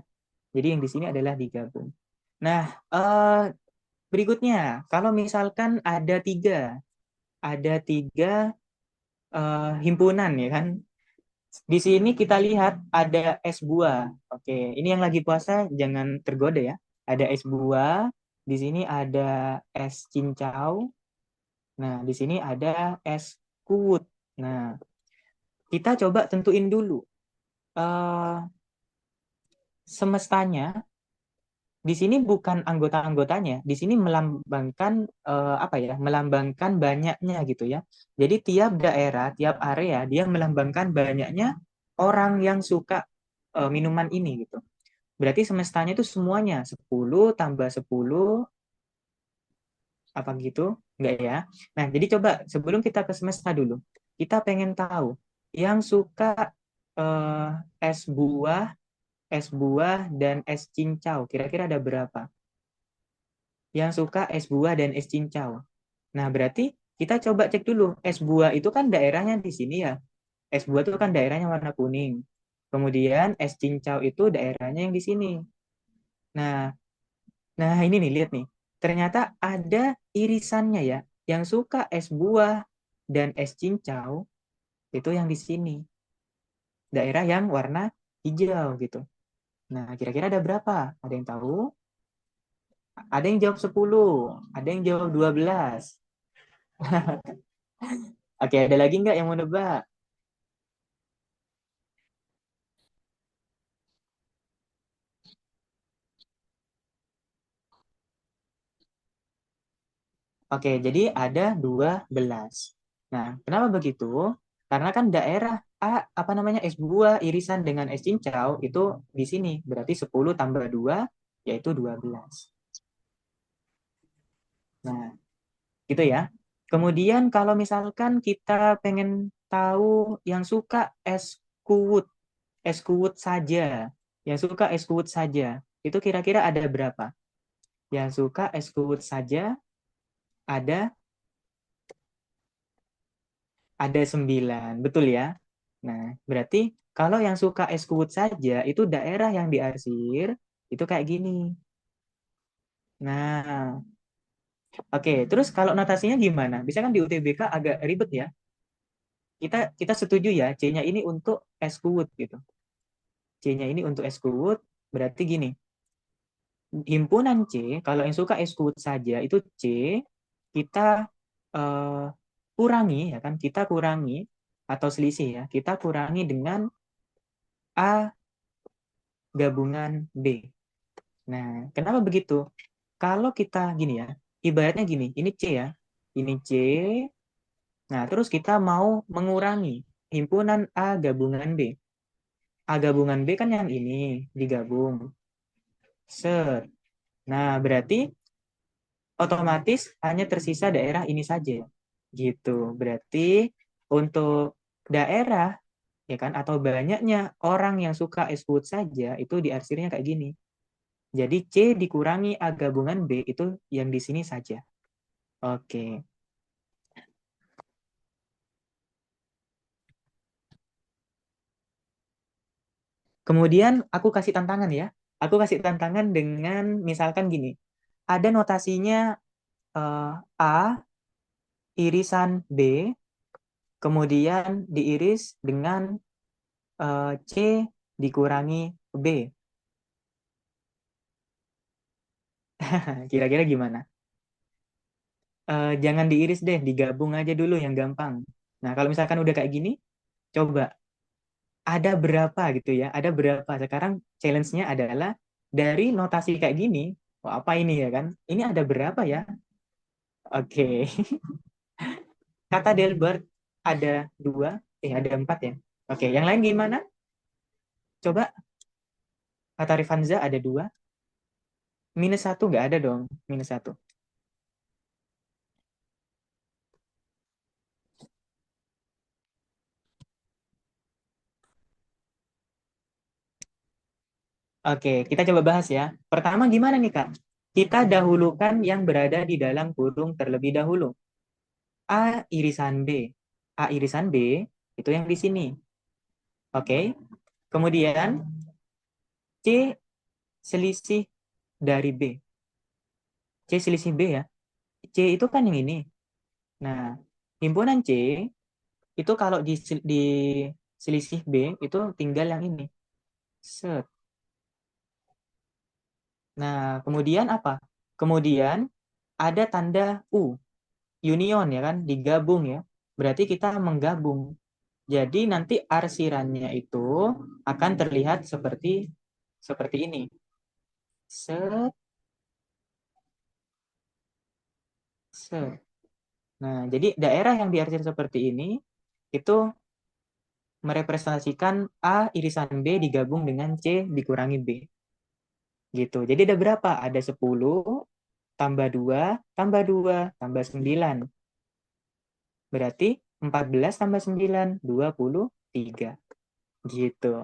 Jadi yang di sini adalah digabung. Nah, berikutnya kalau misalkan ada tiga himpunan ya kan. Di sini kita lihat ada es buah. Oke, ini yang lagi puasa jangan tergoda ya. Ada es buah, di sini ada es cincau. Nah, di sini ada es kuwut. Nah, kita coba tentuin dulu eh semestanya. Di sini bukan anggota-anggotanya, di sini melambangkan apa ya? Melambangkan banyaknya gitu ya. Jadi tiap daerah, tiap area dia melambangkan banyaknya orang yang suka minuman ini gitu. Berarti semestanya itu semuanya 10 tambah 10 apa gitu? Enggak ya. Nah, jadi coba sebelum kita ke semesta dulu, kita pengen tahu yang suka eh, es buah, dan es cincau, kira-kira ada berapa? Yang suka es buah dan es cincau. Nah, berarti kita coba cek dulu. Es buah itu kan daerahnya di sini ya. Es buah itu kan daerahnya warna kuning. Kemudian es cincau itu daerahnya yang di sini. Nah, ini nih lihat nih. Ternyata ada irisannya ya. Yang suka es buah dan es cincau itu yang di sini. Daerah yang warna hijau gitu. Nah, kira-kira ada berapa? Ada yang tahu? Ada yang jawab 10, ada yang jawab 12. Oke, ada lagi nggak yang mau nebak? Oke, jadi ada 12. Nah, kenapa begitu? Karena kan daerah apa namanya es buah irisan dengan es cincau itu di sini. Berarti 10 tambah 2 yaitu 12. Nah, gitu ya. Kemudian kalau misalkan kita pengen tahu yang suka kuwut, es kuwut saja, yang suka es kuwut saja, itu kira-kira ada berapa? Yang suka es kuwut saja ada 9, betul ya? Nah, berarti kalau yang suka es kuwut saja itu daerah yang diarsir itu kayak gini. Nah, oke. Terus kalau notasinya gimana? Bisa kan di UTBK agak ribet ya. Kita setuju ya, C-nya ini untuk es kuwut gitu. C-nya ini untuk es kuwut, berarti gini. himpunan C, kalau yang suka Escud saja itu C, kita eh, kurangi ya kan, kita kurangi atau selisih ya, kita kurangi dengan A gabungan B. Nah, kenapa begitu? Kalau kita gini ya, ibaratnya gini, ini C ya, ini C. Nah, terus kita mau mengurangi himpunan A gabungan B. A gabungan B kan yang ini digabung. Set. Nah, berarti otomatis hanya tersisa daerah ini saja. Gitu. Berarti untuk daerah ya kan atau banyaknya orang yang suka Eswood saja itu diarsirnya kayak gini. Jadi C dikurangi A gabungan B itu yang di sini saja. Oke. Kemudian aku kasih tantangan ya. Aku kasih tantangan dengan misalkan gini. Ada notasinya A irisan B, kemudian diiris dengan C dikurangi B. Kira-kira gimana? Jangan diiris deh, digabung aja dulu yang gampang. Nah, kalau misalkan udah kayak gini, coba ada berapa gitu ya? Ada berapa? Sekarang challenge-nya adalah dari notasi kayak gini, oh, apa ini ya kan? Ini ada berapa ya? Oke. Kata Delbert ada dua, ada empat ya. Oke, yang lain gimana? Coba kata Rifanza ada dua, minus satu nggak ada dong, minus satu. Oke, kita coba bahas ya. Pertama gimana nih Kak? Kita dahulukan yang berada di dalam kurung terlebih dahulu. A irisan B. A irisan B itu yang di sini. Oke. Kemudian C selisih dari B. C selisih B ya. C itu kan yang ini. Nah, himpunan C itu kalau di selisih B itu tinggal yang ini. Set. Nah, kemudian apa? Kemudian ada tanda U, union ya kan, digabung ya. Berarti kita menggabung. Jadi nanti arsirannya itu akan terlihat seperti ini. Set, set. Nah, jadi daerah yang diarsir seperti ini itu merepresentasikan A irisan B digabung dengan C dikurangi B. Gitu. Jadi ada berapa? Ada 10 tambah 2 tambah 2 tambah 9. Berarti 14 tambah 9 23. Gitu.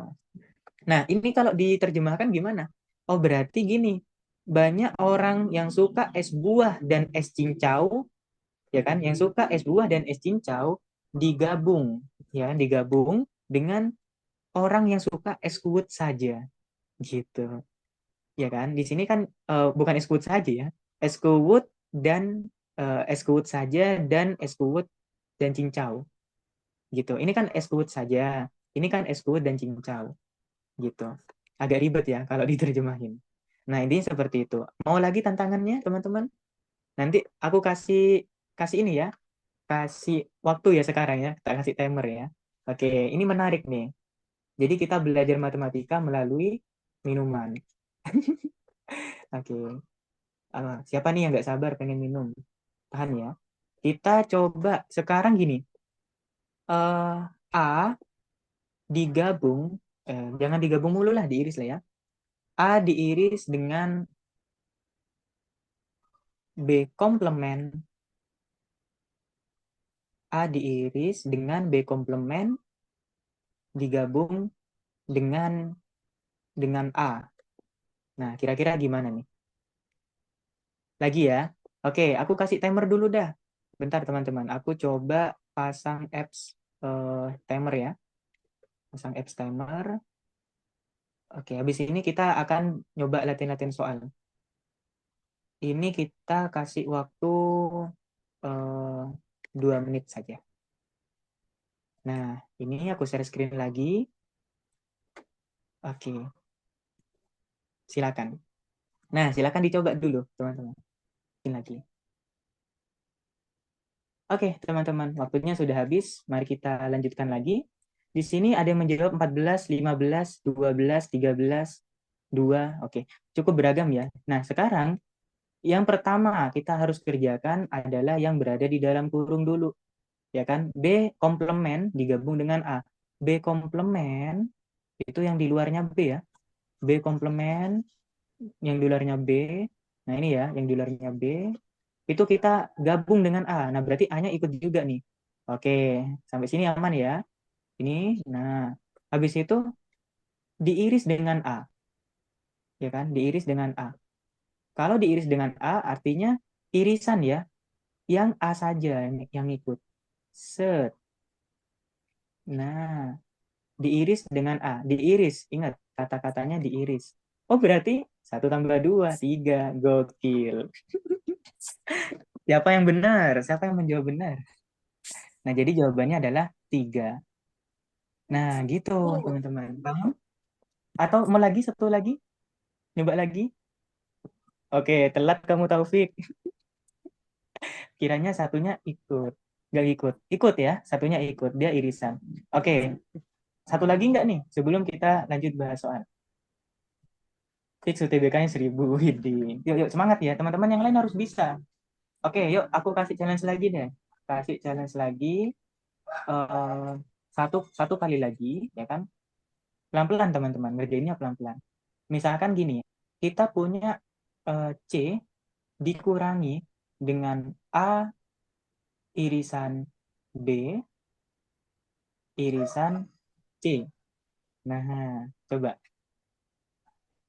Nah, ini kalau diterjemahkan gimana? Oh, berarti gini. Banyak orang yang suka es buah dan es cincau, ya kan? Yang suka es buah dan es cincau digabung, ya, digabung dengan orang yang suka es kuut saja, gitu. Ya kan? Di sini kan bukan es kuut saja ya. Es kuut dan es kuut saja dan es kuut dan cincau, gitu. Ini kan es kuut saja. Ini kan es kuut dan cincau, gitu. Agak ribet ya kalau diterjemahin. Nah, ini seperti itu. Mau lagi tantangannya, teman-teman? Nanti aku kasih kasih ini ya, kasih waktu ya sekarang ya, kita kasih timer ya. Oke, ini menarik nih. Jadi kita belajar matematika melalui minuman. Oke, siapa nih yang nggak sabar pengen minum? Tahan ya. Kita coba sekarang gini. A digabung, jangan digabung mulu lah, diiris lah ya. A diiris dengan B komplement, A diiris dengan B komplement digabung dengan A. Nah, kira-kira gimana nih? Lagi ya. Oke, aku kasih timer dulu dah. Bentar teman-teman, aku coba pasang apps timer ya. Pasang apps timer. Oke, habis ini kita akan nyoba latihan-latihan soal. Ini kita kasih waktu 2 menit saja. Nah, ini aku share screen lagi. Oke, silakan. Nah, silakan dicoba dulu, teman-teman. Bikin lagi. Oke, teman-teman, waktunya sudah habis. Mari kita lanjutkan lagi. Di sini ada yang menjawab 14, 15, 12, 13, 2. Oke, cukup beragam ya. Nah, sekarang yang pertama kita harus kerjakan adalah yang berada di dalam kurung dulu. Ya kan? B komplement digabung dengan A. B komplement itu yang di luarnya B ya. B komplement yang di luarnya B. Nah, ini ya, yang di luarnya B itu kita gabung dengan A. Nah, berarti A-nya ikut juga nih. Oke, sampai sini aman ya. Ini, nah, habis itu diiris dengan A, ya kan? Diiris dengan A. Kalau diiris dengan A, artinya irisan ya, yang A saja yang ikut. Set. Nah, diiris dengan A. Diiris, ingat kata-katanya diiris. Oh, berarti 1 tambah 2, 3. Gokil. Siapa yang benar? Siapa yang menjawab benar? Nah, jadi jawabannya adalah 3. Nah, gitu teman-teman. Paham? Atau mau lagi satu lagi? Nyoba lagi? Oke, telat kamu Taufik. Kiranya satunya ikut. Nggak ikut. Ikut ya, satunya ikut. Dia irisan. Oke, satu lagi nggak nih? Sebelum kita lanjut bahas soal. Fix UTBK-nya 1000. Widih. Yuk, yuk, semangat ya. Teman-teman yang lain harus bisa. Oke, yuk aku kasih challenge lagi deh. Kasih challenge lagi. eh, satu kali lagi, ya kan? Pelan-pelan teman-teman. Ngerjainnya pelan-pelan. Misalkan gini, kita punya C dikurangi dengan A irisan B irisan C. Nah, coba.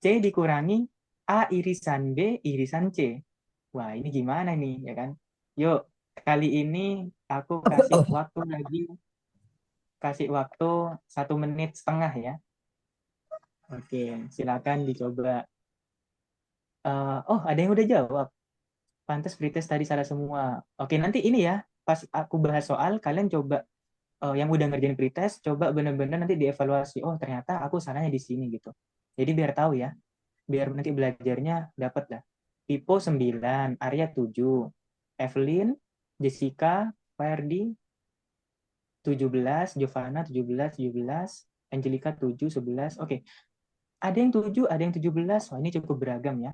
C dikurangi A irisan B irisan C. Wah, ini gimana nih, ya kan? Yuk, kali ini aku kasih waktu 1 menit setengah ya. Oke, silakan dicoba. Oh, ada yang udah jawab. Pantes pretest tadi salah semua. Oke, nanti ini ya, pas aku bahas soal, kalian coba yang udah ngerjain pretest, coba bener-bener nanti dievaluasi. Oh, ternyata aku salahnya di sini gitu. Jadi biar tahu ya, biar nanti belajarnya dapat lah. Pipo 9, Arya 7, Evelyn, Jessica, Ferdi 17, Giovanna 17, 17, Angelica 7, 11. Oke, ada yang 7, ada yang 17. Wah, ini cukup beragam ya.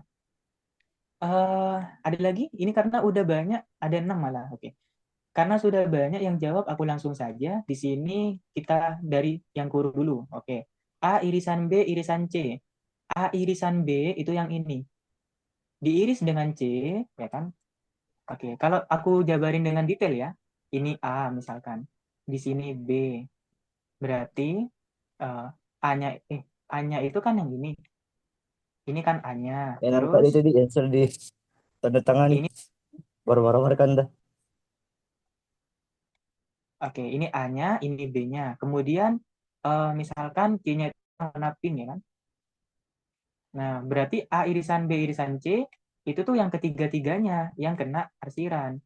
Ada lagi? Ini karena udah banyak, ada 6 malah. Oke. Karena sudah banyak yang jawab, aku langsung saja. Di sini kita dari yang kurung dulu. Oke. A irisan B irisan C. A irisan B itu yang ini. Diiris dengan C, ya kan? Oke. Kalau aku jabarin dengan detail ya. Ini A misalkan. Di sini B. Berarti eh, A-nya A-nya itu kan yang ini. Ini kan A-nya. Ya nampak Terus itu di answer di tanda tangan ini baru-baru kan dah. oke, ini A-nya, ini B-nya. Kemudian misalkan C-nya itu warna pink ya kan? Nah, berarti A irisan B irisan C itu tuh yang ketiga-tiganya yang kena arsiran.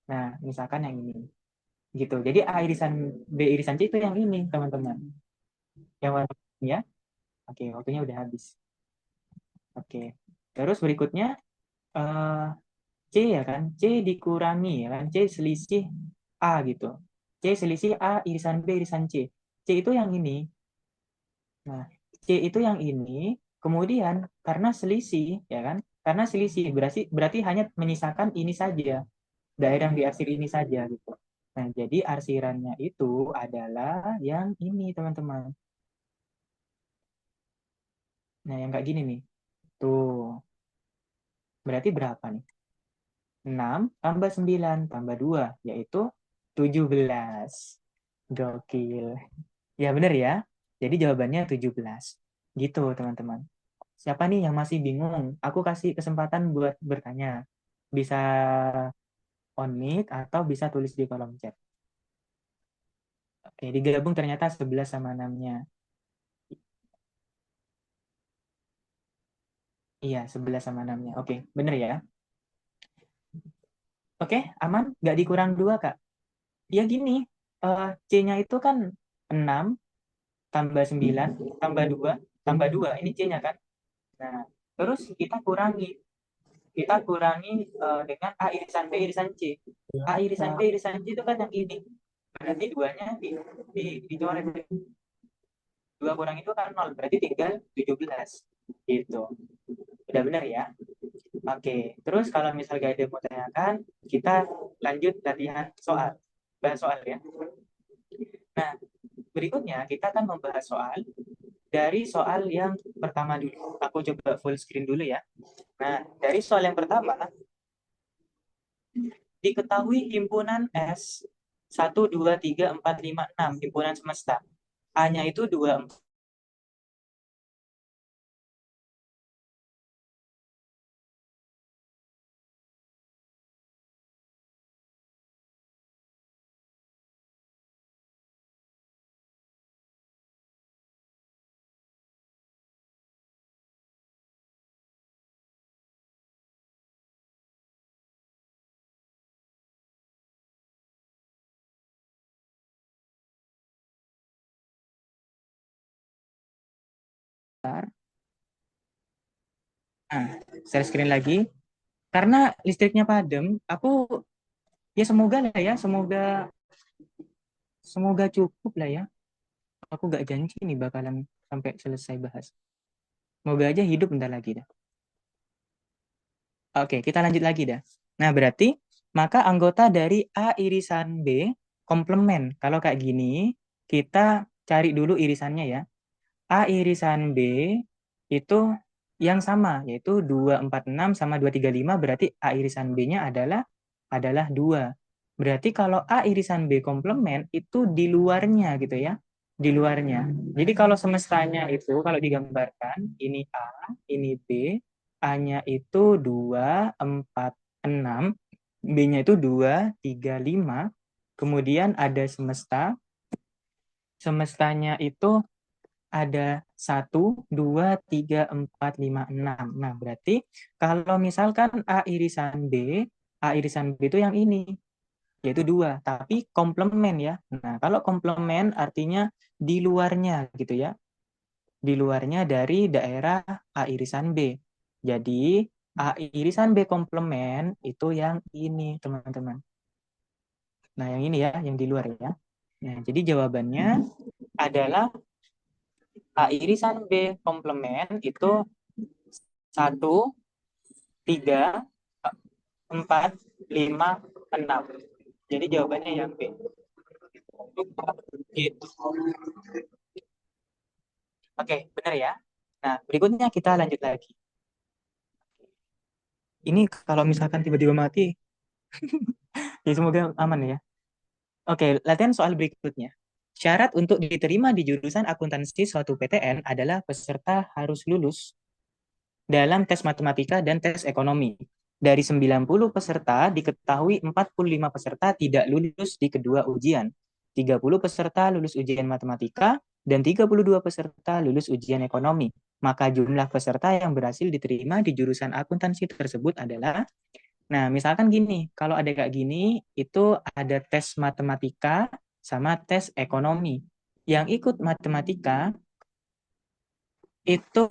Nah, misalkan yang ini. Gitu. Jadi A irisan B irisan C itu yang ini, teman-teman. Yang warna pink ya. Oke, waktunya udah habis. Oke. Terus berikutnya eh, C ya kan? C dikurangi ya kan? C selisih A gitu. C selisih A irisan B irisan C. C itu yang ini. Nah, C itu yang ini, kemudian karena selisih, ya kan? Karena selisih berarti hanya menyisakan ini saja, daerah yang diarsir ini saja gitu. Nah, jadi arsirannya itu adalah yang ini, teman-teman. Nah, yang kayak gini nih. Tuh, berarti berapa nih? 6 tambah 9 tambah 2 yaitu 17. Gokil. Ya, benar ya. Jadi jawabannya 17. Gitu, teman-teman. Siapa nih yang masih bingung? Aku kasih kesempatan buat bertanya. Bisa on mic atau bisa tulis di kolom chat. Oke, digabung ternyata 11 sama 6-nya. Iya, 11 sama 6-nya. Oke, bener ya. Oke, aman? Nggak dikurang 2, Kak? Ya gini, C-nya itu kan 6 tambah 9 tambah 2 tambah 2. Ini C-nya kan? Nah, Terus kita kurangi dengan A irisan B irisan C. A irisan B irisan C itu kan yang ini. Berarti duanya dicoret. 2 kurang itu kan 0, berarti tinggal 17. Gitu. Udah benar ya? Oke, terus kalau misal gak ada yang mau tanyakan, kita lanjut latihan soal. Bahas soal ya. Nah, berikutnya kita akan membahas soal dari soal yang pertama dulu. Aku coba full screen dulu ya. Nah, dari soal yang pertama, diketahui himpunan S 1, 2, 3, 4, 5, 6, himpunan semesta. A-nya itu 2, 4. Nah, share screen lagi. Karena listriknya padam, aku ya semoga lah ya, semoga cukup lah ya. Aku gak janji nih bakalan sampai selesai bahas. Semoga aja hidup bentar lagi dah. Oke, kita lanjut lagi dah. Nah, berarti maka anggota dari A irisan B komplement. Kalau kayak gini, kita cari dulu irisannya ya. A irisan B itu yang sama, yaitu 246 sama 235, berarti A irisan B-nya adalah 2. Berarti kalau A irisan B komplement itu di luarnya gitu ya. Di luarnya. Jadi kalau semestanya itu kalau digambarkan, ini A, ini B, A-nya itu 2, 4, 6, B-nya itu 2, 3, 5, kemudian ada semesta, semestanya itu ada 1, 2, 3, 4, 5, 6. Nah, berarti kalau misalkan A irisan B itu yang ini, yaitu 2, tapi komplement ya. Nah, kalau komplement artinya di luarnya gitu ya. Di luarnya dari daerah A irisan B. Jadi, A irisan B komplement itu yang ini, teman-teman. Nah, yang ini ya, yang di luar ya. Nah, jadi jawabannya adalah A irisan B komplement itu 1, 3, 4, 5, 6. Jadi jawabannya yang B. Gitu. Oke, benar ya. Nah, berikutnya kita lanjut lagi. Ini kalau misalkan tiba-tiba mati, ya semoga aman ya. Oke, latihan soal berikutnya. Syarat untuk diterima di jurusan akuntansi suatu PTN adalah peserta harus lulus dalam tes matematika dan tes ekonomi. Dari 90 peserta, diketahui 45 peserta tidak lulus di kedua ujian. 30 peserta lulus ujian matematika, dan 32 peserta lulus ujian ekonomi. Maka jumlah peserta yang berhasil diterima di jurusan akuntansi tersebut adalah, nah misalkan gini, kalau ada kayak gini, itu ada tes matematika sama tes ekonomi. Yang ikut matematika itu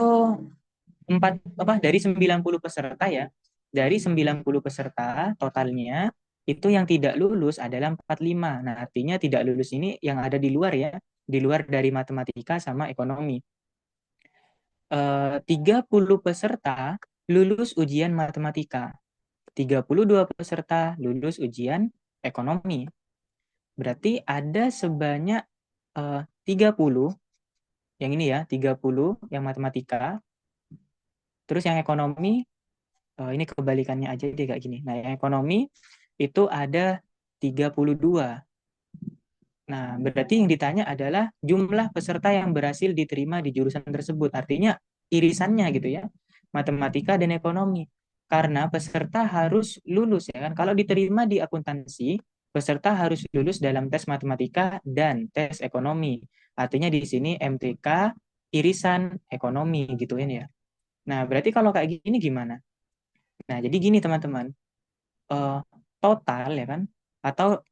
dari 90 peserta ya. Dari 90 peserta totalnya itu yang tidak lulus adalah 45. Nah, artinya tidak lulus ini yang ada di luar ya, di luar dari matematika sama ekonomi. 30 peserta lulus ujian matematika. 32 peserta lulus ujian ekonomi. Berarti ada sebanyak 30 yang ini ya, 30 yang matematika. Terus yang ekonomi ini kebalikannya aja deh kayak gini. Nah, yang ekonomi itu ada 32. Nah, berarti yang ditanya adalah jumlah peserta yang berhasil diterima di jurusan tersebut. Artinya irisannya gitu ya. Matematika dan ekonomi. Karena peserta harus lulus ya kan. Kalau diterima di akuntansi, peserta harus lulus dalam tes matematika dan tes ekonomi. Artinya di sini MTK irisan ekonomi gituin ya. Nah, berarti kalau kayak gini gimana? Nah, jadi gini teman-teman, total ya kan, atau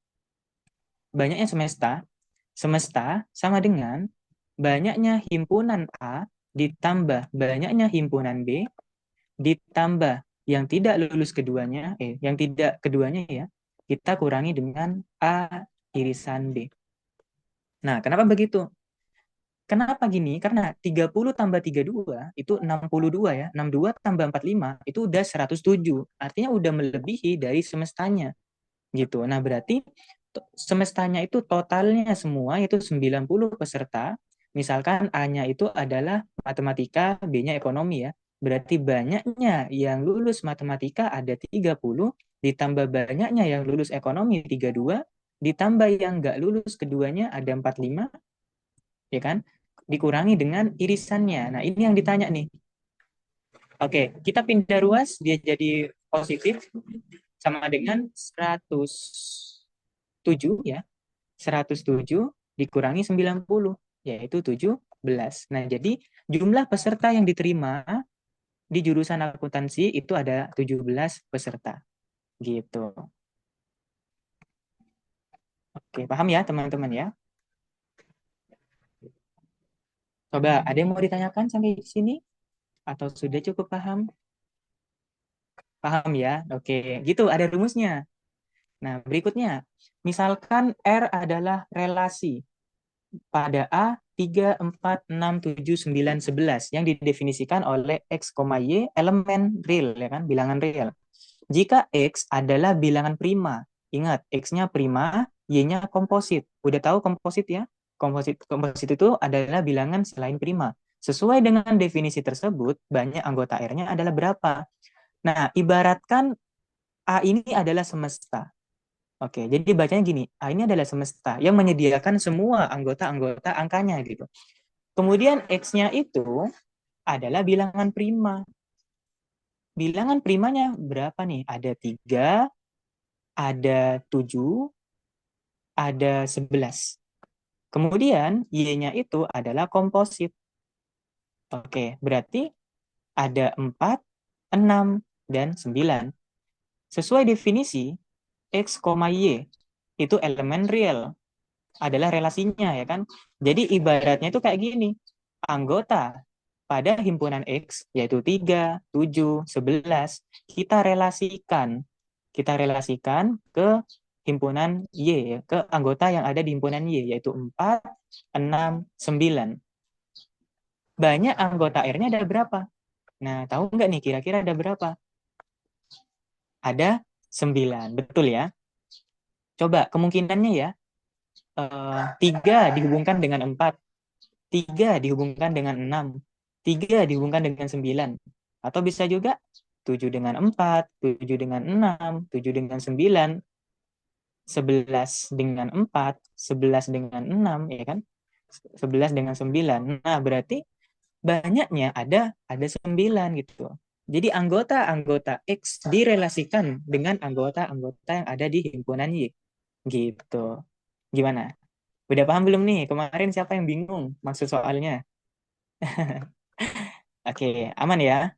banyaknya semesta, semesta sama dengan banyaknya himpunan A ditambah banyaknya himpunan B ditambah yang tidak lulus keduanya, yang tidak keduanya ya, kita kurangi dengan A irisan B. Nah, kenapa begitu? Kenapa gini? Karena 30 tambah 32 itu 62 ya. 62 tambah 45 itu udah 107. Artinya udah melebihi dari semestanya gitu. Nah, berarti semestanya itu totalnya semua itu 90 peserta. Misalkan A-nya itu adalah matematika, B-nya ekonomi ya. Berarti banyaknya yang lulus matematika ada 30, ditambah banyaknya yang lulus ekonomi 32, ditambah yang nggak lulus keduanya ada 45, ya kan? Dikurangi dengan irisannya. Nah, ini yang ditanya nih. Oke, kita pindah ruas, dia jadi positif sama dengan 107 ya. 107 dikurangi 90, yaitu 17. Nah, jadi jumlah peserta yang diterima di jurusan akuntansi itu ada 17 peserta. Gitu. Oke, paham ya teman-teman ya? Coba, ada yang mau ditanyakan sampai di sini? Atau sudah cukup paham? Paham ya? Oke, gitu ada rumusnya. Nah, berikutnya, misalkan R adalah relasi pada A 3, 4, 6, 7, 9, 11 yang didefinisikan oleh X, Y elemen real, ya kan, bilangan real. Jika X adalah bilangan prima, ingat X-nya prima, Y-nya komposit. Udah tahu komposit ya? Komposit itu adalah bilangan selain prima. Sesuai dengan definisi tersebut, banyak anggota R-nya adalah berapa? Nah, ibaratkan A ini adalah semesta. Oke, jadi bacanya gini, A ini adalah semesta yang menyediakan semua anggota-anggota angkanya gitu. Kemudian X-nya itu adalah bilangan prima. Bilangan primanya berapa nih? Ada 3, ada 7, ada 11. Kemudian Y-nya itu adalah komposit. Oke, berarti ada 4, 6, dan 9. Sesuai definisi, X, Y itu elemen real. Adalah relasinya ya kan. Jadi ibaratnya itu kayak gini. Anggota pada himpunan X yaitu 3, 7, 11 kita relasikan ke himpunan Y ya, ke anggota yang ada di himpunan Y yaitu 4, 6, 9. Banyak anggota R-nya ada berapa? Nah, tahu nggak nih kira-kira ada berapa? Ada 9, betul ya. Coba kemungkinannya ya, 3 dihubungkan dengan 4, 3 dihubungkan dengan 6, 3 dihubungkan dengan 9. Atau bisa juga 7 dengan 4, 7 dengan 6, 7 dengan 9, 11 dengan 4, 11 dengan 6, ya kan? 11 dengan 9. Nah, berarti banyaknya ada 9 gitu. Jadi anggota-anggota X direlasikan dengan anggota-anggota yang ada di himpunan Y. Gitu. Gimana? Udah paham belum nih? Kemarin siapa yang bingung maksud soalnya? Oke, aman ya?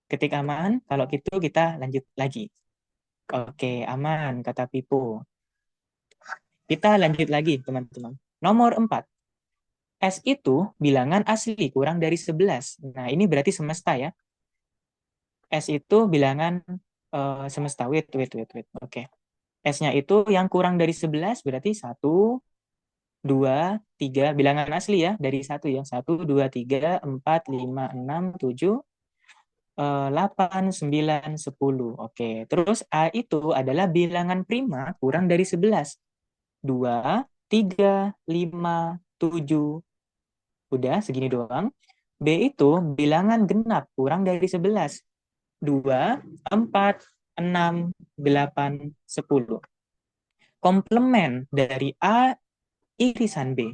Ketik aman, kalau gitu kita lanjut lagi. Oke, aman, kata Pipo. Kita lanjut lagi, teman-teman. Nomor 4. S itu bilangan asli kurang dari 11. Nah, ini berarti semesta ya. S itu bilangan semesta. Wait. Oke. S-nya itu yang kurang dari 11 berarti 1, 2, 3. Bilangan asli ya, dari 1 ya. 1, 2, 3, 4, 5, 6, 7, 8, 9, 10. Oke. Terus A itu adalah bilangan prima kurang dari 11. 2, 3, 5, 7. Udah, segini doang. B itu bilangan genap kurang dari 11. 2, 4, 6, 8, 10. Komplement dari A irisan B.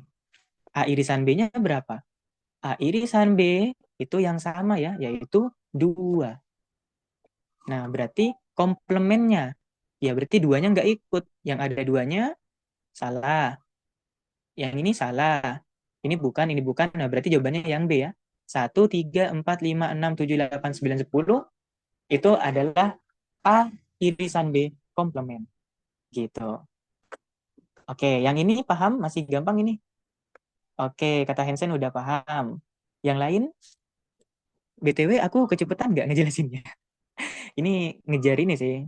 A irisan B-nya berapa? A irisan B itu yang sama ya, yaitu 2. Nah, berarti komplemennya. Ya, berarti 2-nya nggak ikut. Yang ada 2-nya salah. Yang ini salah. Ini bukan. Nah, berarti jawabannya yang B ya. 1, 3, 4, 5, 6, 7, 8, 9, 10. Itu adalah A irisan B komplement. Gitu. Oke, yang ini paham? Masih gampang ini? Oke, kata Hansen udah paham. Yang lain? BTW aku kecepatan nggak ngejelasinnya? Ini ngejar ini sih.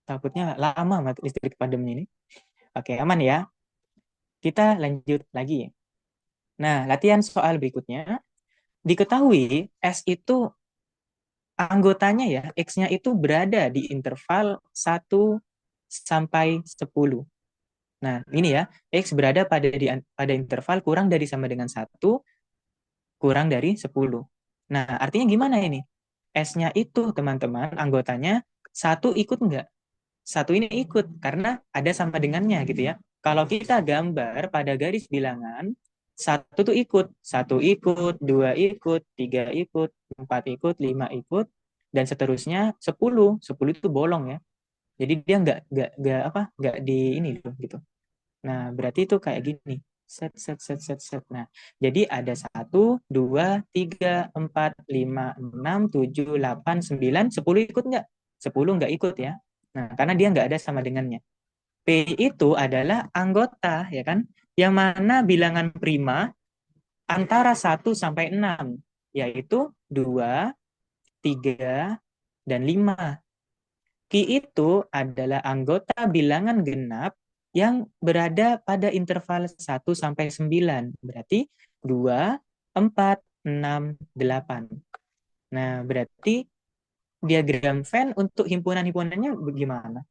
Takutnya lama mati listrik padamnya ini. Oke, aman ya. Kita lanjut lagi. Nah, latihan soal berikutnya. Diketahui S itu anggotanya ya, X-nya itu berada di interval 1 sampai 10. Nah, ini ya, X berada pada interval kurang dari sama dengan 1, kurang dari 10. Nah, artinya gimana ini? S-nya itu, teman-teman, anggotanya, 1 ikut enggak? 1 ini ikut, karena ada sama dengannya gitu ya. Kalau kita gambar pada garis bilangan, 1 tuh ikut. 1 ikut, 2 ikut, 3 ikut, 4 ikut, 5 ikut, dan seterusnya 10. 10 itu bolong ya. Jadi dia nggak di ini tuh gitu. Nah, berarti itu kayak gini. Set, set, set, set, set. Nah, jadi ada 1, 2, 3, 4, 5, 6, 7, 8, 9, 10 ikut nggak? 10 nggak ikut ya. Nah, karena dia nggak ada sama dengannya. P itu adalah anggota, ya kan? Yang mana bilangan prima antara 1 sampai 6, yaitu 2, 3, dan 5. Q itu adalah anggota bilangan genap yang berada pada interval 1 sampai 9. Berarti 2, 4, 6, 8. Nah, berarti diagram Venn untuk himpunan-himpunannya bagaimana?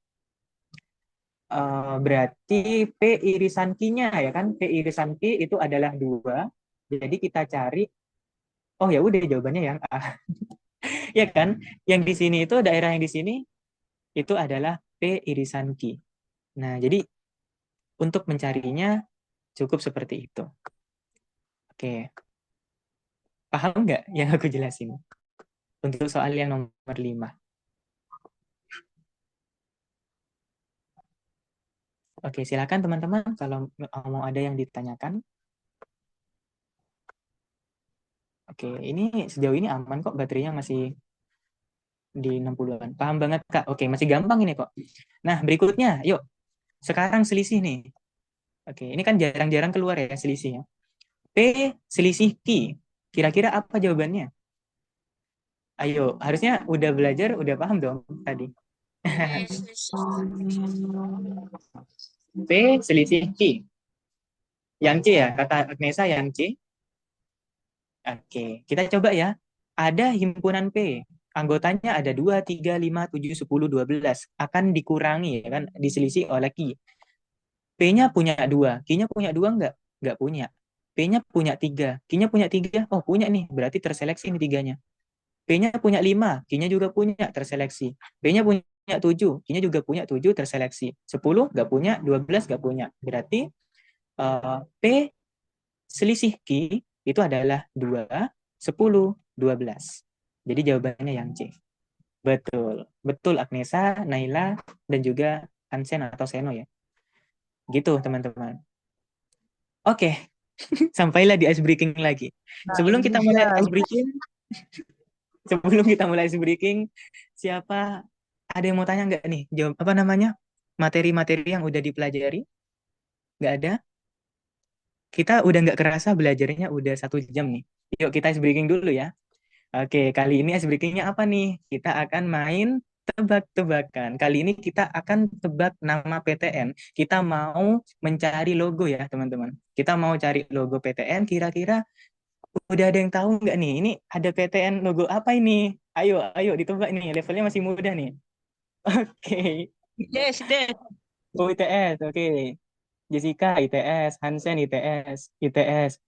Berarti P irisan Q-nya ya kan? P irisan Q itu adalah 2. Jadi kita cari, oh ya udah jawabannya yang A. Ya kan? Yang di sini itu daerah yang di sini itu adalah P irisan Q. Nah, jadi untuk mencarinya cukup seperti itu. Oke, paham nggak yang aku jelasin? Untuk soal yang nomor 5. Oke, silakan teman-teman kalau mau ada yang ditanyakan. Oke, ini sejauh ini aman kok, baterainya masih di 60-an. Paham banget, Kak? Oke, masih gampang ini kok. Nah, berikutnya, yuk. Sekarang selisih nih. Oke, ini kan jarang-jarang keluar ya selisihnya. P selisih Q. Kira-kira apa jawabannya? Ayo, harusnya udah belajar, udah paham dong tadi. P selisih Q. Yang C ya, kata Agnesa yang C. Oke, kita coba ya. Ada himpunan P. Anggotanya ada 2, 3, 5, 7, 10, 12. Akan dikurangi ya kan, diselisih oleh Q. P-nya punya 2. Q-nya punya 2 enggak? Enggak punya. P-nya punya 3. Q-nya punya 3. Oh, punya nih. Berarti terseleksi nih 3-nya. P-nya punya 5. Q-nya juga punya, terseleksi. P-nya punya 7. Q-nya juga punya 7, terseleksi. 10 enggak punya, 12 enggak punya. Berarti P selisih Q itu adalah 2, 10, 12. Jadi jawabannya yang C. Betul. Betul Agnesa, Naila, dan juga Hansen atau Seno ya. Gitu teman-teman. Oke, sampailah di ice breaking lagi. Sebelum kita mulai ice breaking, siapa ada yang mau tanya nggak nih? Jawab apa namanya? Materi-materi yang udah dipelajari? Nggak ada? Kita udah nggak kerasa belajarnya udah 1 jam nih. Yuk kita ice breaking dulu ya. Oke, kali ini ice breaking-nya apa nih? Kita akan main tebak-tebakan. Kali ini kita akan tebak nama PTN. Kita mau mencari logo ya, teman-teman. Kita mau cari logo PTN. Kira-kira udah ada yang tahu nggak nih? Ini ada PTN logo apa ini? Ayo, ayo ditebak nih. Levelnya masih mudah nih. Oke. Yes, yes. Oh, ITS. Oke. Jessica, ITS. Hansen, ITS. ITS.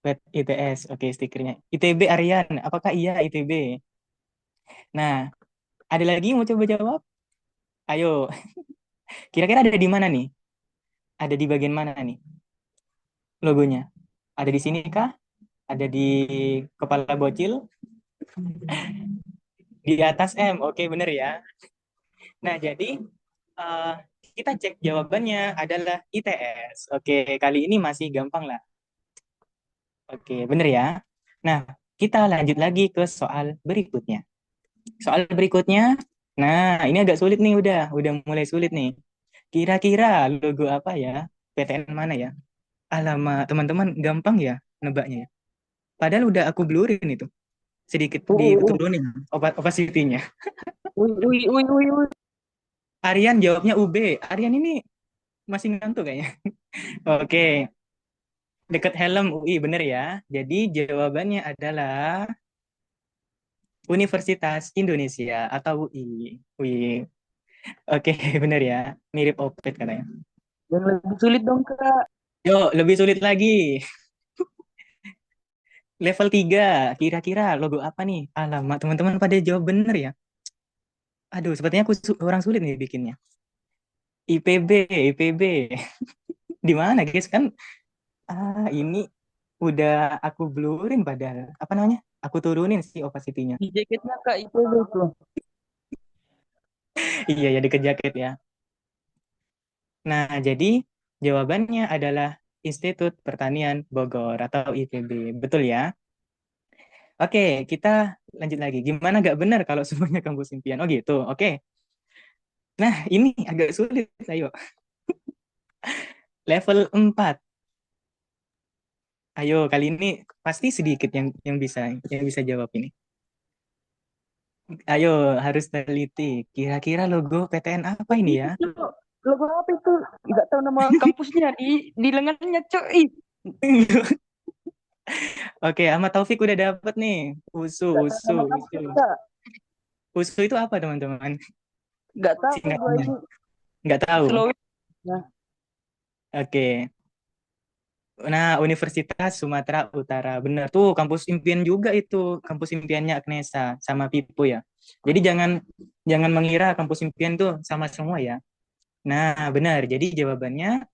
Web ITS. Oke, stikernya. ITB Aryan. Apakah iya ITB? Nah, ada lagi yang mau coba jawab? Ayo. Kira-kira ada di mana nih? Ada di bagian mana nih logonya? Ada di sini kah? Ada di kepala bocil? Di atas M. Oke, bener ya. Nah, jadi eh, kita cek jawabannya adalah ITS. Oke, kali ini masih gampang lah. Oke, bener ya. Nah, kita lanjut lagi ke soal berikutnya. Soal berikutnya, nah ini agak sulit nih udah mulai sulit nih. Kira-kira logo apa ya? PTN mana ya? Alamak, teman-teman gampang ya nebaknya ya. Padahal udah aku blurin itu. sedikit UI. diturunin opacity-nya. UI. Aryan jawabnya UB. Aryan ini masih ngantuk kayaknya. Oke, dekat helm UI bener ya. Jadi jawabannya adalah Universitas Indonesia atau UI. UI. Oke, bener ya. Mirip Opet katanya. Yang lebih sulit dong, Kak. Yuk, lebih sulit lagi. Level 3, kira-kira logo apa nih? Alamak, teman-teman pada jawab bener ya. Aduh, sepertinya aku orang sulit nih bikinnya. IPB, IPB. Di mana, guys? Kan ini udah aku blurin padahal. Apa namanya? Aku turunin sih opacity-nya. Di jaketnya Kak itu tuh. Iya ya, deket jaket ya. Nah, jadi jawabannya adalah Institut Pertanian Bogor atau IPB. Betul ya? Oke, kita lanjut lagi. Gimana gak benar kalau semuanya kampus impian? Oh gitu, oke. Nah, ini agak sulit. Ayo, level 4. Ayo, kali ini pasti sedikit yang bisa jawab ini. Ayo, harus teliti. Kira-kira logo PTN apa ini ya? Itu logo apa itu? Nggak tahu nama kampusnya di lengannya, Cok. Ih, Oke, Ahmad Taufik udah dapet nih. USU, nggak tahu USU, nama USU. kampus, Kak. USU itu apa, teman-teman? Nggak tahu gua Singkatannya. ini. Nggak tahu. Sulawesi. Nah, Oke. Nah, Universitas Sumatera Utara. Benar tuh, kampus impian juga itu. Kampus impiannya Agnesa sama Pipo ya. Jadi jangan jangan mengira kampus impian tuh sama semua ya. Nah, benar. Jadi jawabannya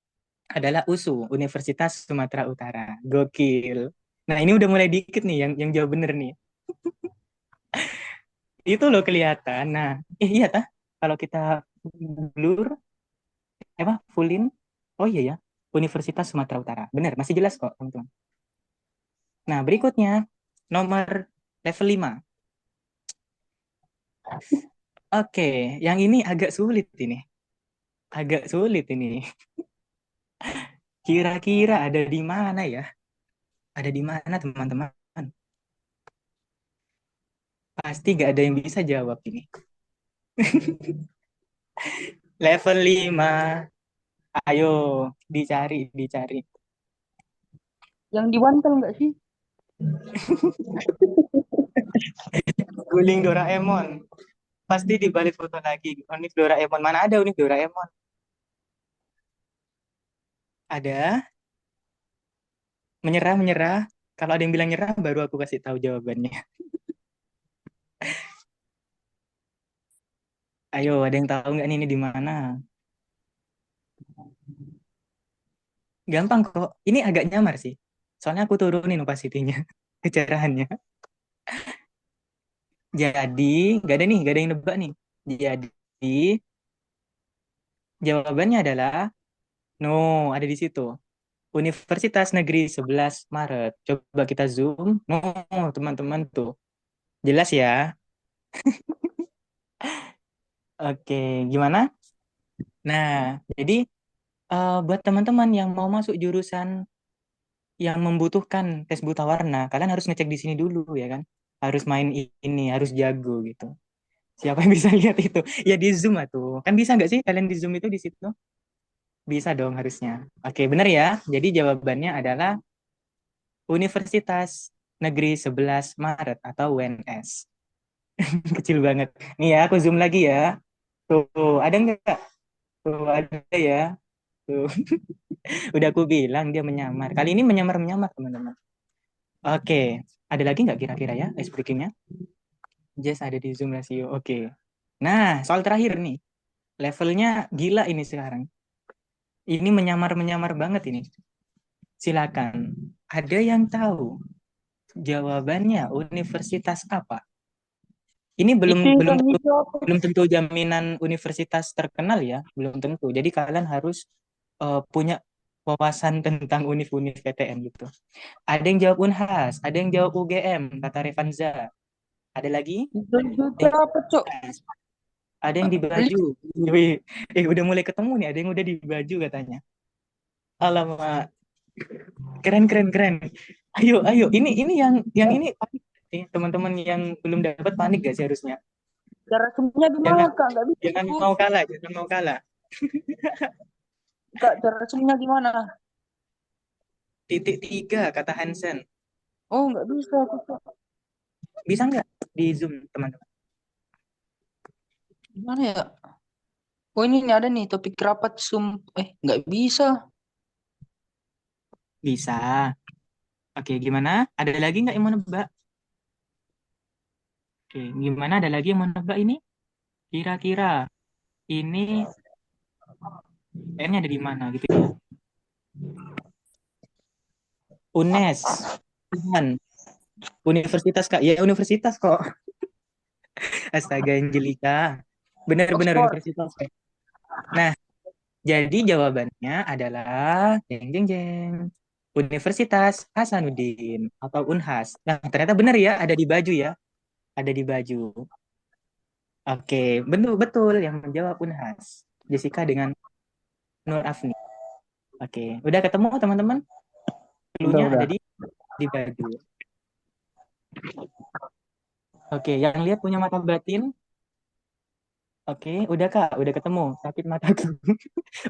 adalah USU, Universitas Sumatera Utara. Gokil. Nah, ini udah mulai dikit nih yang jawab bener nih. Itu loh kelihatan. Nah, iya tah. Kalau kita blur, apa, fullin. Oh iya ya, Universitas Sumatera Utara. Benar, masih jelas kok, teman-teman. Nah, berikutnya, nomor level 5. Oke, yang ini agak sulit ini. Agak sulit ini. Kira-kira ada di mana ya? Ada di mana, teman-teman? Pasti gak ada yang bisa jawab ini. Level 5. Ayo, dicari, dicari. yang di Wantel nggak sih? Guling Doraemon. Pasti di balik foto lagi. Unik Doraemon. Mana ada Unik Doraemon? Ada. Menyerah, menyerah. Kalau ada yang bilang nyerah, baru aku kasih tahu jawabannya. Ayo, ada yang tahu nggak nih ini di mana? Gampang kok. Ini agak nyamar sih. Soalnya aku turunin opacity-nya, kecerahannya. Jadi, nggak ada yang nebak nih. Jadi, jawabannya adalah no, ada di situ. Universitas Negeri 11 Maret. Coba kita zoom. No, teman-teman tuh. Jelas ya? Oke, gimana? Nah, jadi buat teman-teman yang mau masuk jurusan yang membutuhkan tes buta warna, kalian harus ngecek di sini dulu ya kan? Harus main ini, harus jago gitu. Siapa yang bisa lihat itu? Ya di Zoom tuh. Kan bisa nggak sih kalian di Zoom itu di situ? Bisa dong harusnya. Oke, benar ya. Jadi jawabannya adalah Universitas Negeri 11 Maret atau UNS. Kecil banget. Nih ya, aku zoom lagi ya. Tuh, ada nggak? Tuh, ada ya. Tuh, udah aku bilang dia menyamar. Kali ini menyamar-menyamar, teman-teman. Oke, ada lagi nggak kira-kira ya ice breakingnya? Just ada di Zoom Rasio. Oke. Nah, soal terakhir nih. Levelnya gila ini sekarang. Ini menyamar-menyamar banget ini. Silakan. Ada yang tahu jawabannya universitas apa? Ini belum Itu belum yang tentu, itu apa? belum tentu jaminan universitas terkenal ya, belum tentu. Jadi kalian harus punya wawasan tentang univ-univ PTN gitu. Ada yang jawab Unhas, ada yang jawab UGM, kata Revanza. Ada lagi? Itu Yang apa, Cok? ada yang di baju. Wih, udah mulai ketemu nih, ada yang udah di baju katanya. Alamak, keren keren keren. Ayo ayo, ini yang ini Teman-teman yang belum dapat panik gak sih harusnya? Cara sumnya gimana Jangan Kak? Nggak bisa jangan aku. mau kalah, jangan mau kalah. Kak, cara sumnya gimana? Titik tiga kata Hansen. Oh, nggak bisa aku, Kak. Bisa nggak di Zoom teman-teman? Gimana ya? Oh, ini nih ada nih topik rapat Zoom. Nggak bisa. Bisa. Oke, gimana? Ada lagi nggak yang mau nebak? Oke, gimana? Ada lagi yang mau nebak ini? Kira-kira ini N-nya ada di mana gitu ya? UNES, Tuhan, Universitas Kak. Ya, universitas kok. Astaga, Angelika. Benar-benar Oxford. universitas Kak. Nah, jadi jawabannya adalah jeng jeng jeng. Universitas Hasanuddin atau Unhas. Nah, ternyata benar ya, ada di baju ya. Ada di baju. Oke, betul betul yang menjawab Unhas. Jessica dengan Nur Afni. Oke, udah ketemu teman-teman? Clue-nya ada Udah. di baju. Oke, yang lihat punya mata batin. Oke, udah Kak, udah ketemu. Sakit mataku.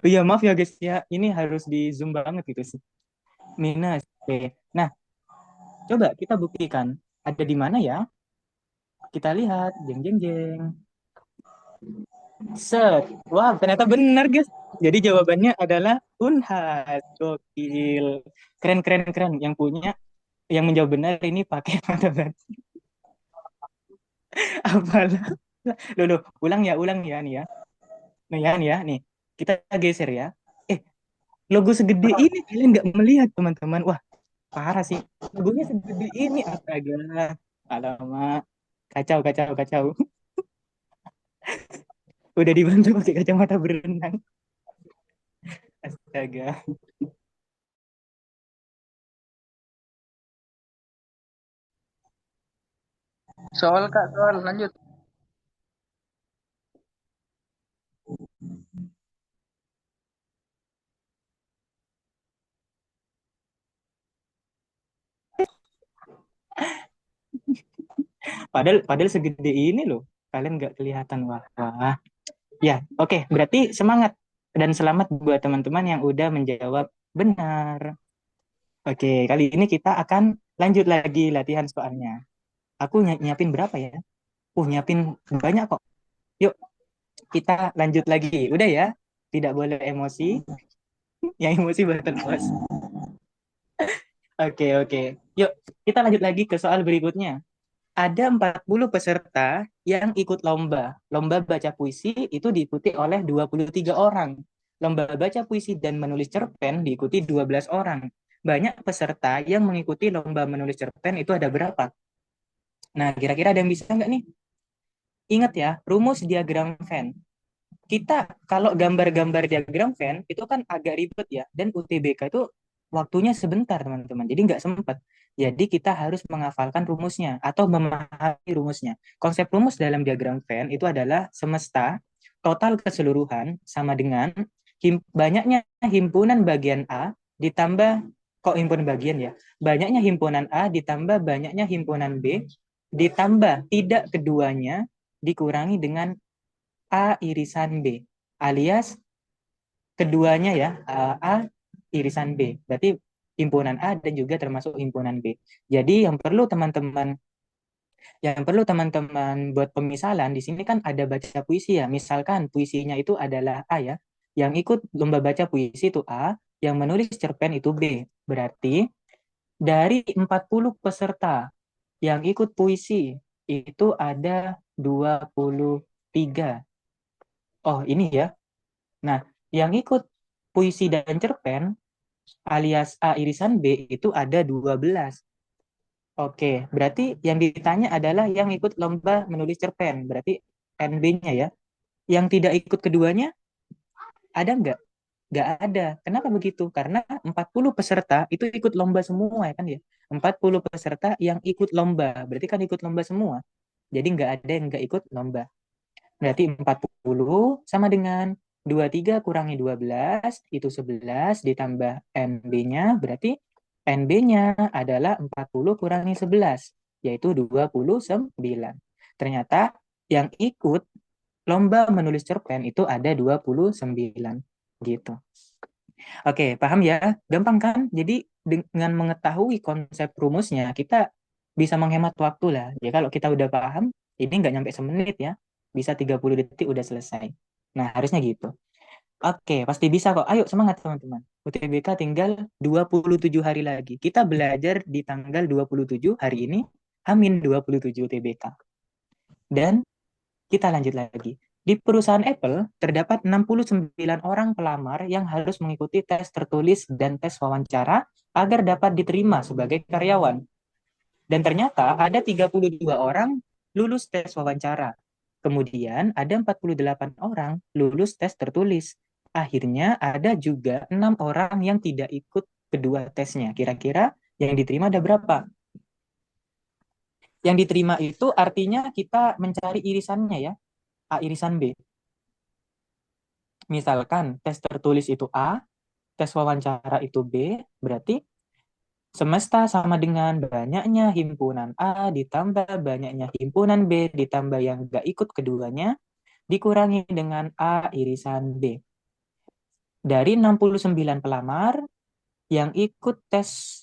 Oh iya, maaf ya guys ya. Ini harus di Zoom banget gitu sih. Minus. Oke. Nah, coba kita buktikan. Ada di mana ya? Kita lihat. Jeng jeng jeng. Set. Wah, ternyata benar guys. Jadi jawabannya adalah Unhas. Gokil. Keren, keren, keren. Yang menjawab benar ini pakai mata batin. Apalah. Loh, ulang ya nih ya. Nih ya, nih. Kita geser ya. Eh, logo segede ini kalian nggak melihat teman-teman. Wah, parah sih. Logonya segede ini. Astaga. Alamak. Kacau, kacau, kacau. Udah dibantu pakai kacamata berenang. Astaga. Soal Kak, soal lanjut. Padahal segede ini loh. Kalian nggak kelihatan. Wah, wah. Ya, oke. Berarti semangat. Dan selamat buat teman-teman yang udah menjawab benar. Oke, kali ini kita akan lanjut lagi latihan soalnya. Aku nyiapin berapa ya? Nyiapin banyak kok. Yuk, kita lanjut lagi. Udah ya? Tidak boleh emosi. Yang emosi batal puas. Oke. Yuk, kita lanjut lagi ke soal berikutnya. Ada 40 peserta yang ikut lomba. Lomba baca puisi itu diikuti oleh 23 orang. Lomba baca puisi dan menulis cerpen diikuti 12 orang. Banyak peserta yang mengikuti lomba menulis cerpen itu ada berapa? Nah, kira-kira ada yang bisa nggak nih? Ingat ya, rumus diagram Venn. Kita kalau gambar-gambar diagram Venn itu kan agak ribet ya, dan UTBK itu waktunya sebentar teman-teman, jadi nggak sempat. Jadi kita harus menghafalkan rumusnya atau memahami rumusnya. Konsep rumus dalam diagram Venn itu adalah semesta total keseluruhan sama dengan banyaknya himpunan bagian A ditambah kok himpunan bagian ya, banyaknya himpunan A ditambah banyaknya himpunan B ditambah tidak keduanya dikurangi dengan A irisan B, alias keduanya ya, A irisan B. Berarti himpunan A dan juga termasuk himpunan B. Jadi yang perlu teman-teman buat pemisalan di sini kan ada baca puisi ya. Misalkan puisinya itu adalah A ya. Yang ikut lomba baca puisi itu A, yang menulis cerpen itu B. Berarti dari 40 peserta yang ikut puisi itu ada 23. Oh, ini ya. Nah, yang ikut puisi dan cerpen alias A irisan B itu ada 12. Oke, berarti yang ditanya adalah yang ikut lomba menulis cerpen. Berarti NB-nya ya. Yang tidak ikut keduanya ada nggak? Nggak ada. Kenapa begitu? Karena 40 peserta itu ikut lomba semua ya kan ya. 40 peserta yang ikut lomba. Berarti kan ikut lomba semua. Jadi nggak ada yang nggak ikut lomba. Berarti 40 sama dengan 23 kurangi 12, itu 11 ditambah NB-nya, berarti NB-nya adalah 40 kurangi 11, yaitu 29. Ternyata yang ikut lomba menulis cerpen itu ada 29 gitu. Oke, paham ya? Gampang kan? Jadi dengan mengetahui konsep rumusnya, kita bisa menghemat waktu lah. Ya kalau kita udah paham, ini nggak nyampe semenit ya. Bisa 30 detik udah selesai. Nah, harusnya gitu. Oke, pasti bisa kok. Ayo semangat teman-teman. UTBK tinggal 27 hari lagi. Kita belajar di tanggal 27 hari ini, Amin 27 UTBK. Dan kita lanjut lagi. Di perusahaan Apple, terdapat 69 orang pelamar yang harus mengikuti tes tertulis dan tes wawancara agar dapat diterima sebagai karyawan. Dan ternyata ada 32 orang lulus tes wawancara. Kemudian ada 48 orang lulus tes tertulis. Akhirnya ada juga 6 orang yang tidak ikut kedua tesnya. Kira-kira yang diterima ada berapa? Yang diterima itu artinya kita mencari irisannya ya. A irisan B. Misalkan tes tertulis itu A, tes wawancara itu B, berarti semesta sama dengan banyaknya himpunan A ditambah banyaknya himpunan B ditambah yang nggak ikut keduanya dikurangi dengan A irisan B. Dari 69 pelamar yang ikut tes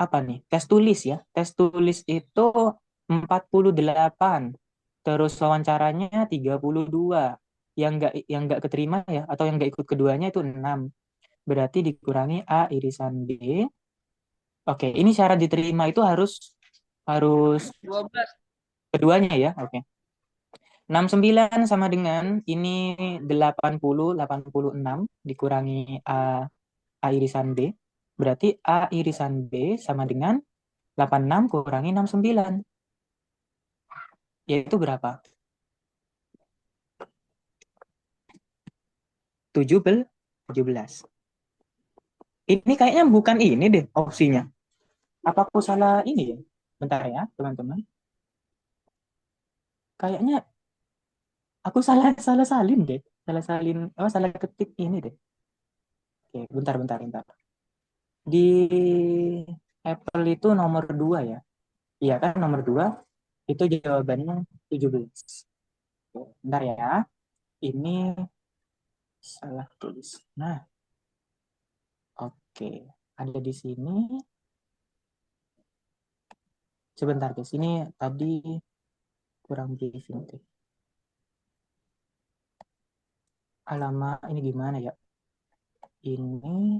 apa nih? Tes tulis ya. Tes tulis itu 48. Terus wawancaranya 32. Yang nggak keterima ya atau yang nggak ikut keduanya itu 6. Berarti dikurangi A irisan B. Oke, ini syarat diterima itu harus harus 12. keduanya ya. Oke. 69 sama dengan ini 86 dikurangi A irisan B. Berarti A irisan B sama dengan 86 kurangi 69. Yaitu berapa? 17. Ini kayaknya bukan ini deh opsinya. Apa aku salah ini ya? Bentar ya, teman-teman. Kayaknya aku salah salah salin deh. Salah ketik ini deh. Oke, bentar. Di Apple itu nomor 2 ya. Iya kan nomor 2 itu jawabannya 17. Oke, bentar ya. Ini salah tulis. Nah, oke. Ada di sini. Sebentar guys, ini tadi kurang briefing deh. Alamat ini gimana ya? Ini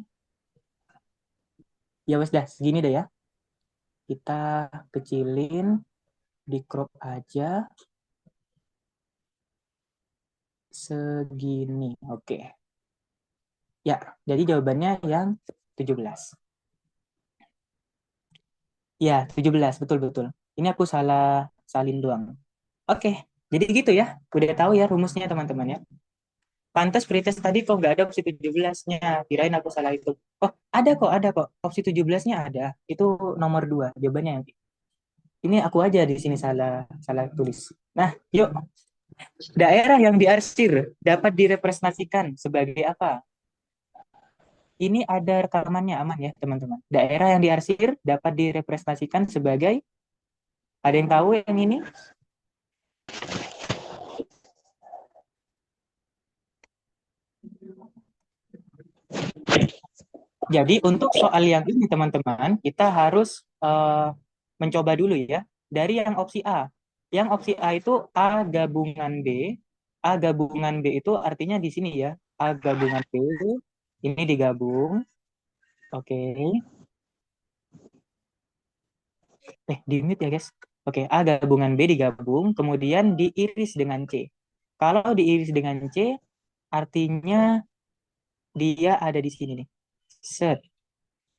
ya wes dah segini deh ya. Kita kecilin, di crop aja segini. Oke. Ya, jadi jawabannya yang 17. Ya, 17 betul-betul. Ini aku salah salin doang. Oke, jadi gitu ya. Udah tahu ya rumusnya teman-teman ya. Pantas pretest tadi kok nggak ada opsi 17-nya. Kirain aku salah itu. Oh, ada kok. Opsi 17-nya ada. Itu nomor 2 jawabannya. Ini aku aja di sini salah salah tulis. Nah, yuk. Daerah yang diarsir dapat direpresentasikan sebagai apa? Ini ada rekamannya aman ya, teman-teman. Daerah yang diarsir dapat direpresentasikan sebagai, ada yang tahu yang ini? Jadi untuk soal yang ini teman-teman, kita harus mencoba dulu ya. Dari yang opsi A. Yang opsi A itu A gabungan B. A gabungan B itu artinya di sini ya. A gabungan B ini digabung. Oke. Di mute ya guys. Oke, A gabungan B digabung, kemudian diiris dengan C. Kalau diiris dengan C, artinya dia ada di sini nih. Set.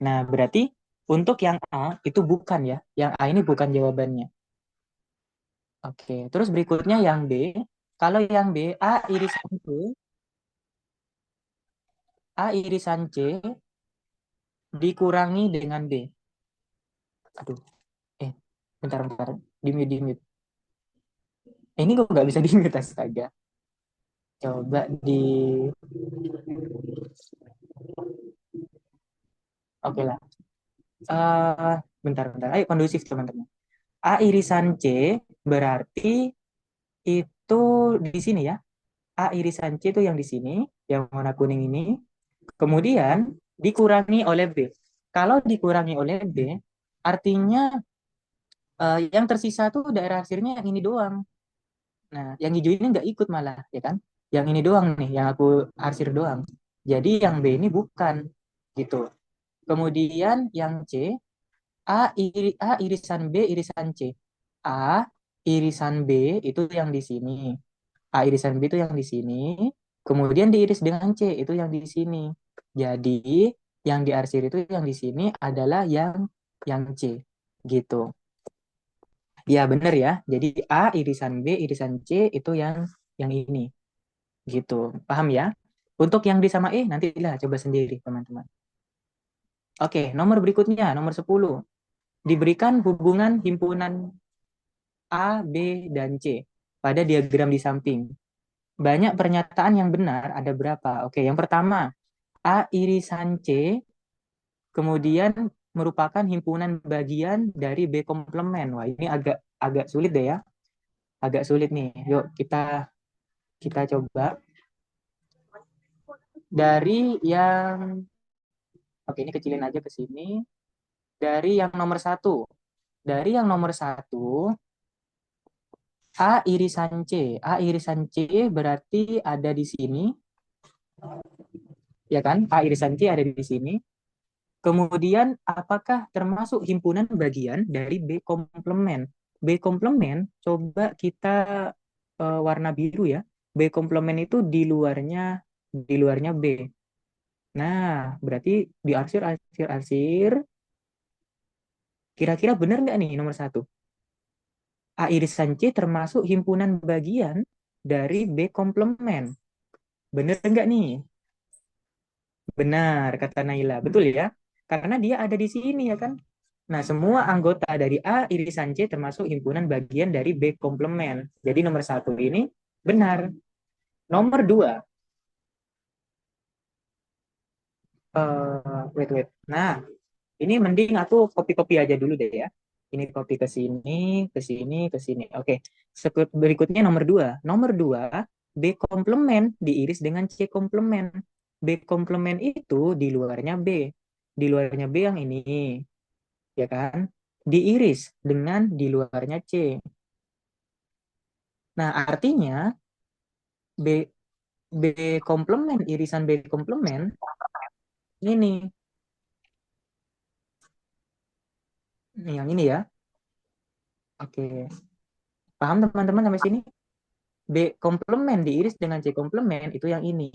Nah, berarti untuk yang A itu bukan ya. Yang A ini bukan jawabannya. Oke, terus berikutnya yang B. Kalau yang B, A irisan C dikurangi dengan B. Aduh, bentar. Di mute. Ini kok nggak bisa di mute astaga. Coba di... Oke lah. Bentar. Ayo kondusif teman-teman. A irisan C berarti itu di sini ya. A irisan C itu yang di sini, yang warna kuning ini. Kemudian dikurangi oleh B. Kalau dikurangi oleh B, artinya yang tersisa tuh daerah hasilnya yang ini doang. Nah, yang hijau ini nggak ikut malah, ya kan? Yang ini doang nih, yang aku arsir doang. Jadi yang B ini bukan, gitu. Kemudian yang C, A irisan B irisan C. A irisan B itu yang di sini. A irisan B itu yang di sini. Kemudian diiris dengan C itu yang di sini. Jadi yang diarsir itu yang di sini adalah yang C, gitu. Ya benar ya. Jadi A irisan B irisan C itu yang ini, gitu. Paham ya? Untuk yang D sama E nantilah coba sendiri teman-teman. Oke, nomor berikutnya, nomor 10. Diberikan hubungan himpunan A, B, dan C pada diagram di samping. Banyak pernyataan yang benar, ada berapa? Oke, yang pertama, A irisan C, kemudian merupakan himpunan bagian dari B komplement. Wah, ini agak agak sulit deh ya. Agak sulit nih. Yuk, kita coba. Dari yang, oke ini kecilin aja ke sini. Dari yang nomor satu. Dari yang nomor satu, A irisan C. A irisan C berarti ada di sini, ya kan? A irisan C ada di sini. Kemudian, apakah termasuk himpunan bagian dari B komplement? B komplement, coba kita warna biru ya. B komplement itu di luarnya B. Nah, berarti diarsir, arsir, arsir. Kira-kira benar nggak nih nomor satu? A irisan C termasuk himpunan bagian dari B komplement. Benar nggak nih? Benar, kata Naila. Betul ya? Karena dia ada di sini ya kan? Nah, semua anggota dari A irisan C termasuk himpunan bagian dari B komplement. Jadi nomor satu ini benar. Nomor dua, wait, wait. Nah, ini mending aku copy-copy aja dulu deh ya. Ini copy ke sini, ke sini, ke sini. Oke, berikutnya nomor dua. Nomor dua, B komplement diiris dengan C komplement. B komplement itu di luarnya B. Di luarnya B yang ini, ya kan? Diiris dengan di luarnya C. Nah, artinya B B komplement, irisan B komplement ini yang ini ya. Oke. Paham teman-teman sampai sini? B komplement diiris dengan C komplement itu yang ini.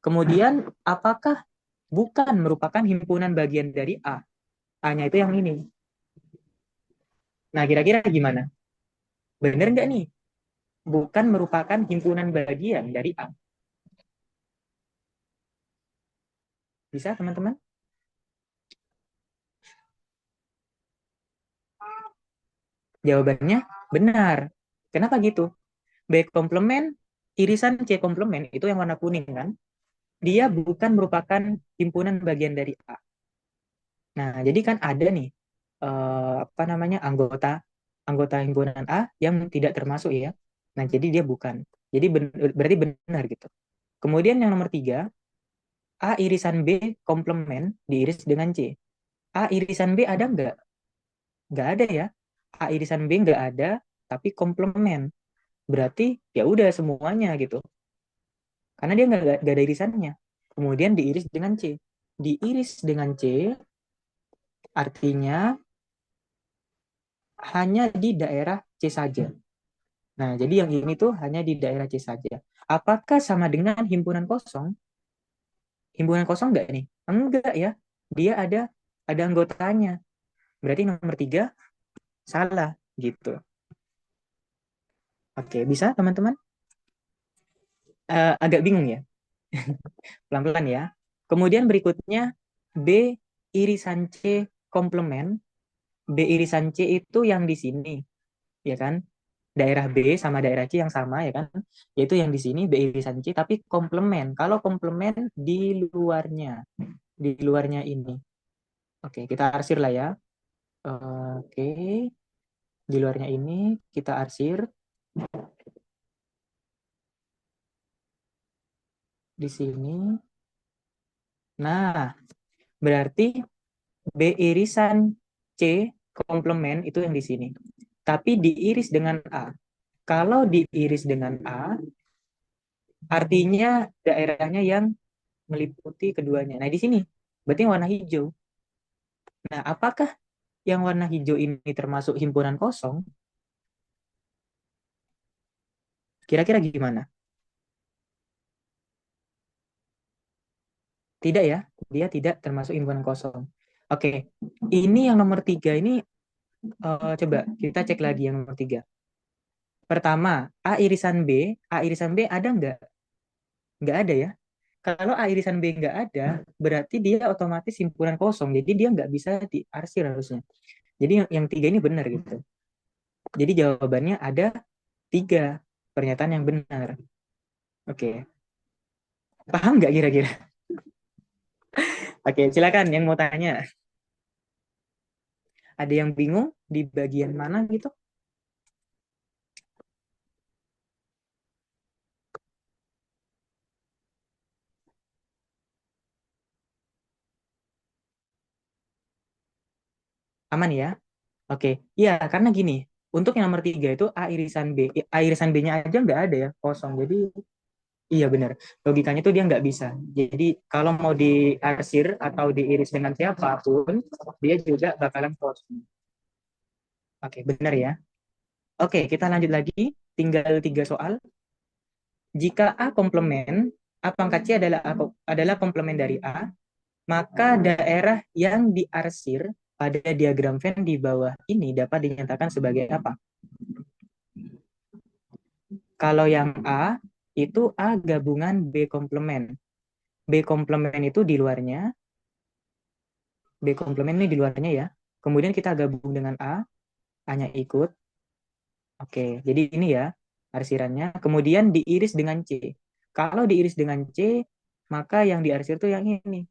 Kemudian apakah bukan merupakan himpunan bagian dari A? A-nya itu yang ini. Nah, kira-kira gimana? Benar nggak nih? Bukan merupakan himpunan bagian dari A. Bisa teman-teman? Jawabannya benar. Kenapa gitu? B komplement irisan C komplement itu yang warna kuning kan? Dia bukan merupakan himpunan bagian dari A. Nah, jadi kan ada nih apa namanya anggota anggota himpunan A yang tidak termasuk ya. Nah, jadi dia bukan. Jadi berarti benar gitu. Kemudian yang nomor tiga, A irisan B komplement diiris dengan C. A irisan B ada nggak? Nggak ada ya. A irisan B nggak ada, tapi komplement. Berarti ya udah semuanya gitu. Karena dia nggak ada irisannya. Kemudian diiris dengan C. Diiris dengan C artinya hanya di daerah C saja. Nah, jadi yang ini tuh hanya di daerah C saja. Apakah sama dengan himpunan kosong? Himpunan kosong nggak nih? Enggak ya. Dia ada anggotanya. Berarti nomor tiga salah gitu. Oke, bisa teman-teman? Agak bingung ya? Pelan-pelan ya. Kemudian berikutnya B irisan C komplement. B irisan C itu yang di sini, ya kan? Daerah B sama daerah C yang sama ya kan, yaitu yang di sini B irisan C tapi komplement. Kalau komplement di luarnya ini. Oke, kita arsir lah ya. Oke, Di luarnya ini kita arsir. Di sini. Nah, berarti B irisan C komplement itu yang di sini. Tapi diiris dengan A. Kalau diiris dengan A, artinya daerahnya yang meliputi keduanya. Nah, di sini berarti warna hijau. Nah, apakah yang warna hijau ini termasuk himpunan kosong? Kira-kira gimana? Tidak ya, dia tidak termasuk himpunan kosong. Oke, ini yang nomor 3 ini coba kita cek lagi yang nomor 3. Pertama, A irisan B ada nggak? Nggak ada ya. Kalau A irisan B nggak ada, berarti dia otomatis himpunan kosong. Jadi dia nggak bisa diarsir harusnya. Jadi yang 3 ini benar gitu. Jadi jawabannya ada 3 pernyataan yang benar. Oke, paham nggak kira-kira? Oke, silakan yang mau tanya. Ada yang bingung di bagian mana gitu? Aman ya? Oke, iya karena gini, untuk yang nomor 3 itu A irisan B-nya aja nggak ada ya, kosong. Jadi iya benar, logikanya tuh dia nggak bisa. Jadi kalau mau diarsir atau diiris dengan siapapun, dia juga bakalan kosong. Oke, benar ya. Oke, kita lanjut lagi. Tinggal 3 soal. Jika A komplement, A pangkat C adalah komplement dari A, maka daerah yang diarsir pada diagram Venn di bawah ini dapat dinyatakan sebagai apa? Kalau yang A, itu A gabungan B komplement. B komplement itu di luarnya, B komplement ini di luarnya ya. Kemudian kita gabung dengan A, A-nya ikut. Oke, jadi ini ya arsirannya. Kemudian diiris dengan C. Kalau diiris dengan C, maka yang diarsir itu yang ini.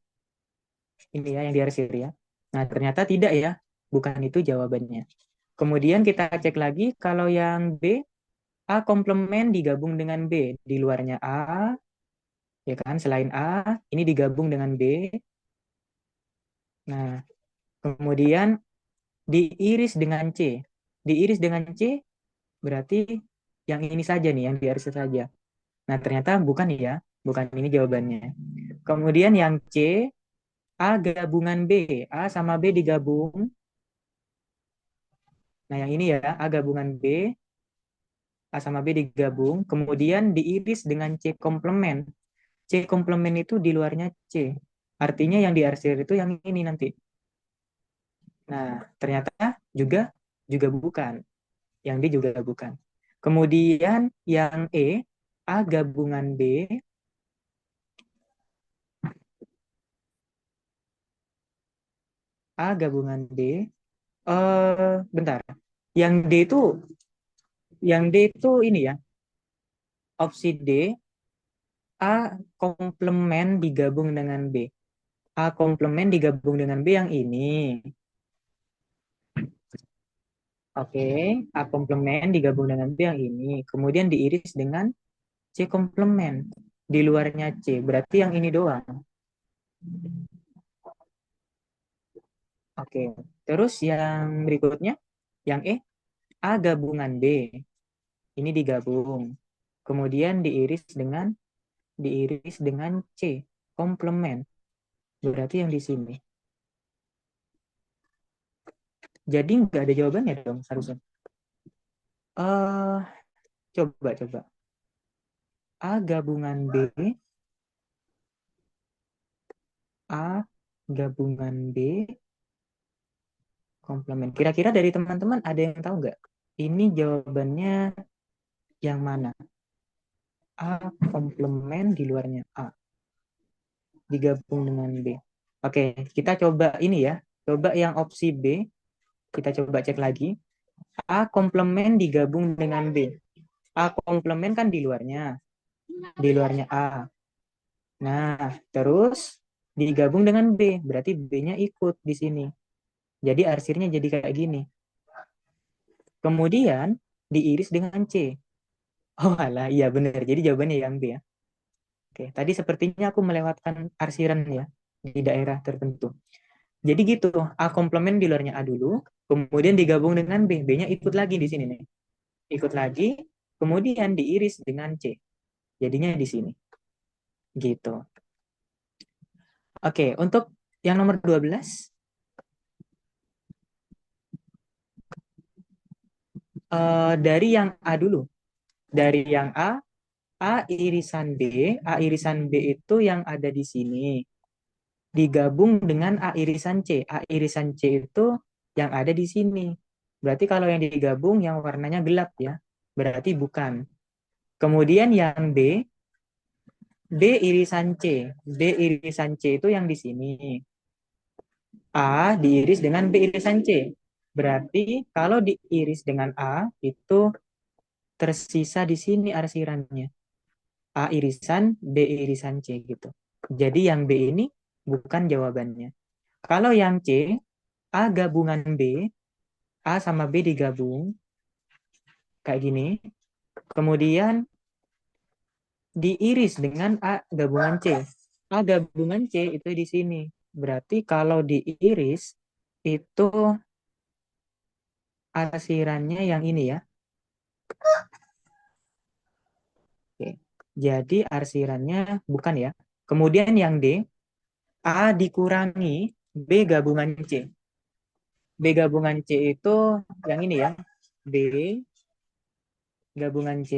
Ini ya yang diarsir ya. Nah, ternyata tidak ya. Bukan itu jawabannya. Kemudian kita cek lagi kalau yang B, A komplement digabung dengan B. Di luarnya A, ya kan? Selain A, ini digabung dengan B. Nah, kemudian diiris dengan C. Diiris dengan C berarti yang ini saja nih, yang diarsir saja. Nah, ternyata bukan ya. Bukan ini jawabannya. Kemudian yang C, A gabungan B. A sama B digabung. Nah, yang ini ya, A gabungan B. A sama B digabung. Kemudian diiris dengan C komplement. C komplement itu di luarnya C. Artinya yang diarsir itu yang ini nanti. Nah, ternyata juga bukan. Yang D juga bukan. Kemudian yang E, A gabungan B, A gabungan B, bentar. Yang D itu ini ya, opsi D, A komplement digabung dengan B. A komplement digabung dengan B yang ini. Oke, A komplement digabung dengan B yang ini. Kemudian diiris dengan C komplement. Di luarnya C, berarti yang ini doang. Oke, terus yang berikutnya, yang E, A gabungan B. Ini digabung. Kemudian diiris dengan C, komplement. Berarti yang di sini. Jadi nggak ada jawabannya dong harusnya. Coba. A gabungan B, A gabungan B, komplement. Kira-kira dari teman-teman ada yang tahu nggak? Ini jawabannya yang mana? A komplement di luarnya A. Digabung dengan B. Oke, kita coba ini ya. Coba yang opsi B. Kita coba cek lagi. A komplement digabung dengan B. A komplement kan di luarnya. Di luarnya A. Nah, terus digabung dengan B. Berarti B-nya ikut di sini. Jadi arsirnya jadi kayak gini. Kemudian diiris dengan C. Oh alah, iya benar. Jadi jawabannya yang B ya. Oke, tadi sepertinya aku melewatkan arsiran ya di daerah tertentu. Jadi gitu, A komplement di luarnya A dulu, kemudian digabung dengan B. B-nya ikut lagi di sini nih. Ikut lagi, kemudian diiris dengan C. Jadinya di sini. Gitu. Oke, untuk yang nomor 12, dari yang A dulu. Dari yang A irisan B, A irisan B itu yang ada di sini. Digabung dengan A irisan C. A irisan C itu yang ada di sini. Berarti kalau yang digabung yang warnanya gelap ya. Berarti bukan. Kemudian yang B irisan C. B irisan C itu yang di sini. A diiris dengan B irisan C. Berarti kalau diiris dengan A itu tersisa di sini arsirannya. A irisan B irisan C gitu. Jadi yang B ini bukan jawabannya. Kalau yang C, A gabungan B, A sama B digabung kayak gini. Kemudian diiris dengan A gabungan C. A gabungan C itu di sini. Berarti kalau diiris itu arsirannya yang ini ya. Oke. Jadi arsirannya bukan ya. Kemudian yang D, A dikurangi B gabungan C. B gabungan C itu yang ini ya. B gabungan C.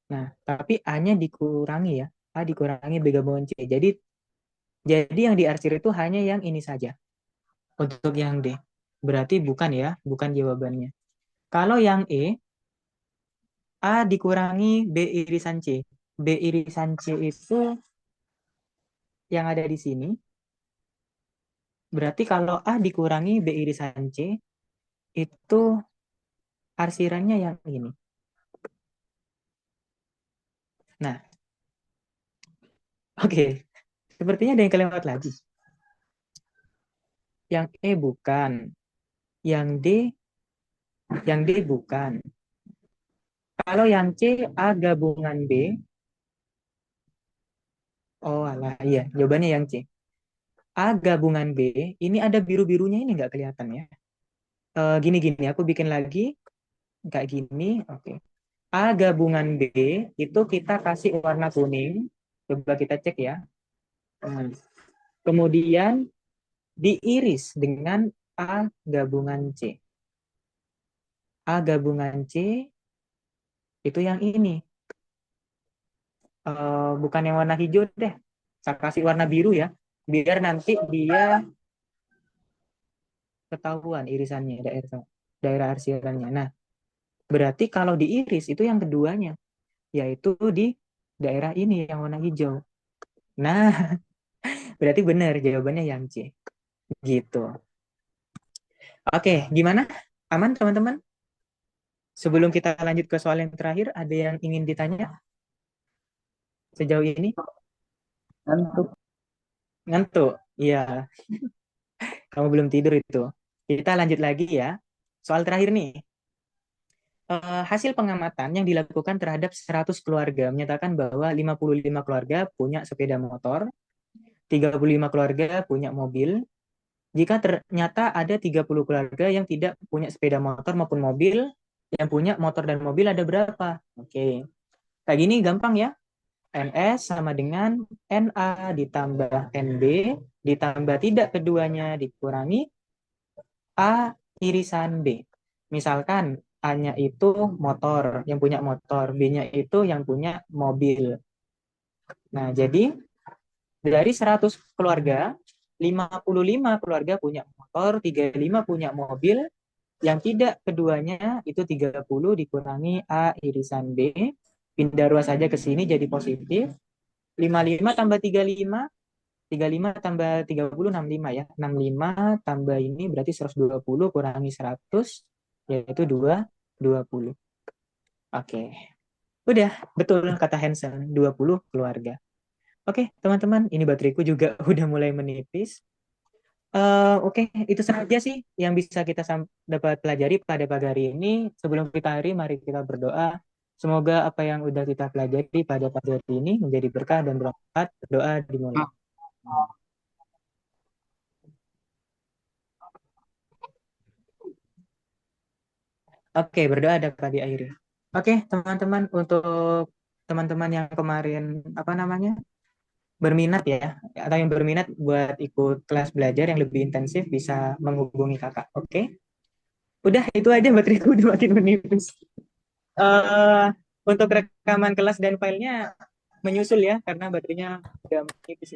Nah, tapi A-nya dikurangi ya. A dikurangi B gabungan C. Jadi yang diarsir itu hanya yang ini saja. Untuk yang D. Berarti bukan ya, bukan jawabannya. Kalau yang E, A dikurangi B irisan C. B irisan C itu yang ada di sini. Berarti kalau A dikurangi B irisan C, itu arsirannya yang ini. Nah, oke. Sepertinya ada yang kelewat lagi. Yang E bukan. Yang D bukan. Kalau yang C, A gabungan B. Oh alah, iya. Jawabannya yang C. A gabungan B. Ini ada biru-birunya ini nggak kelihatan ya. Gini-gini, aku bikin lagi. Kayak gini. Oke. A gabungan B itu kita kasih warna kuning. Coba kita cek ya. Nah, kemudian diiris dengan A gabungan C. A gabungan C itu yang ini. Bukan yang warna hijau deh. Saya kasih warna biru ya. Biar nanti dia ketahuan irisannya, daerah arsirannya. Nah, berarti kalau diiris itu yang keduanya, yaitu di daerah ini yang warna hijau. Nah, berarti benar jawabannya yang C. Gitu. Oke, gimana? Aman teman-teman? Sebelum kita lanjut ke soal yang terakhir, ada yang ingin ditanya sejauh ini? Ngantuk. Ngantuk? Iya, kamu belum tidur itu. Kita lanjut lagi ya. Soal terakhir nih. Hasil pengamatan yang dilakukan terhadap 100 keluarga menyatakan bahwa 55 keluarga punya sepeda motor, 35 keluarga punya mobil. Jika ternyata ada 30 keluarga yang tidak punya sepeda motor maupun mobil, yang punya motor dan mobil ada berapa? Oke. Kayak gini gampang ya. NS sama dengan NA ditambah NB ditambah tidak keduanya dikurangi A irisan B. Misalkan A-nya itu motor, yang punya motor, B-nya itu yang punya mobil. Nah, jadi dari 100 keluarga, 55 keluarga punya motor, 35 punya mobil, yang tidak keduanya itu 30 dikurangi A irisan B. Pindah ruas saja ke sini jadi positif. 55 tambah 35, 35 tambah 30, 65 ya. 65 tambah ini berarti 120 kurangi 100, yaitu 20. Oke. Udah, betul kata Hansen, 20 keluarga. Oke, teman-teman, ini bateraiku juga udah mulai menipis. Oke, itu saja sih yang bisa kita dapat pelajari pada pagi hari ini. Sebelum kita akhiri, mari kita berdoa. Semoga apa yang udah kita pelajari pada pagi hari ini menjadi berkah dan bermanfaat. Berdoa dimulai. Ah, Oke, berdoa dapat diakhiri. Oke, teman-teman, untuk teman-teman yang kemarin apa namanya berminat ya, atau yang berminat buat ikut kelas belajar yang lebih intensif bisa menghubungi kakak. Oke, udah itu aja bateraiku udah makin menipis. eh untuk rekaman kelas dan filenya menyusul ya karena baterainya udah menipis.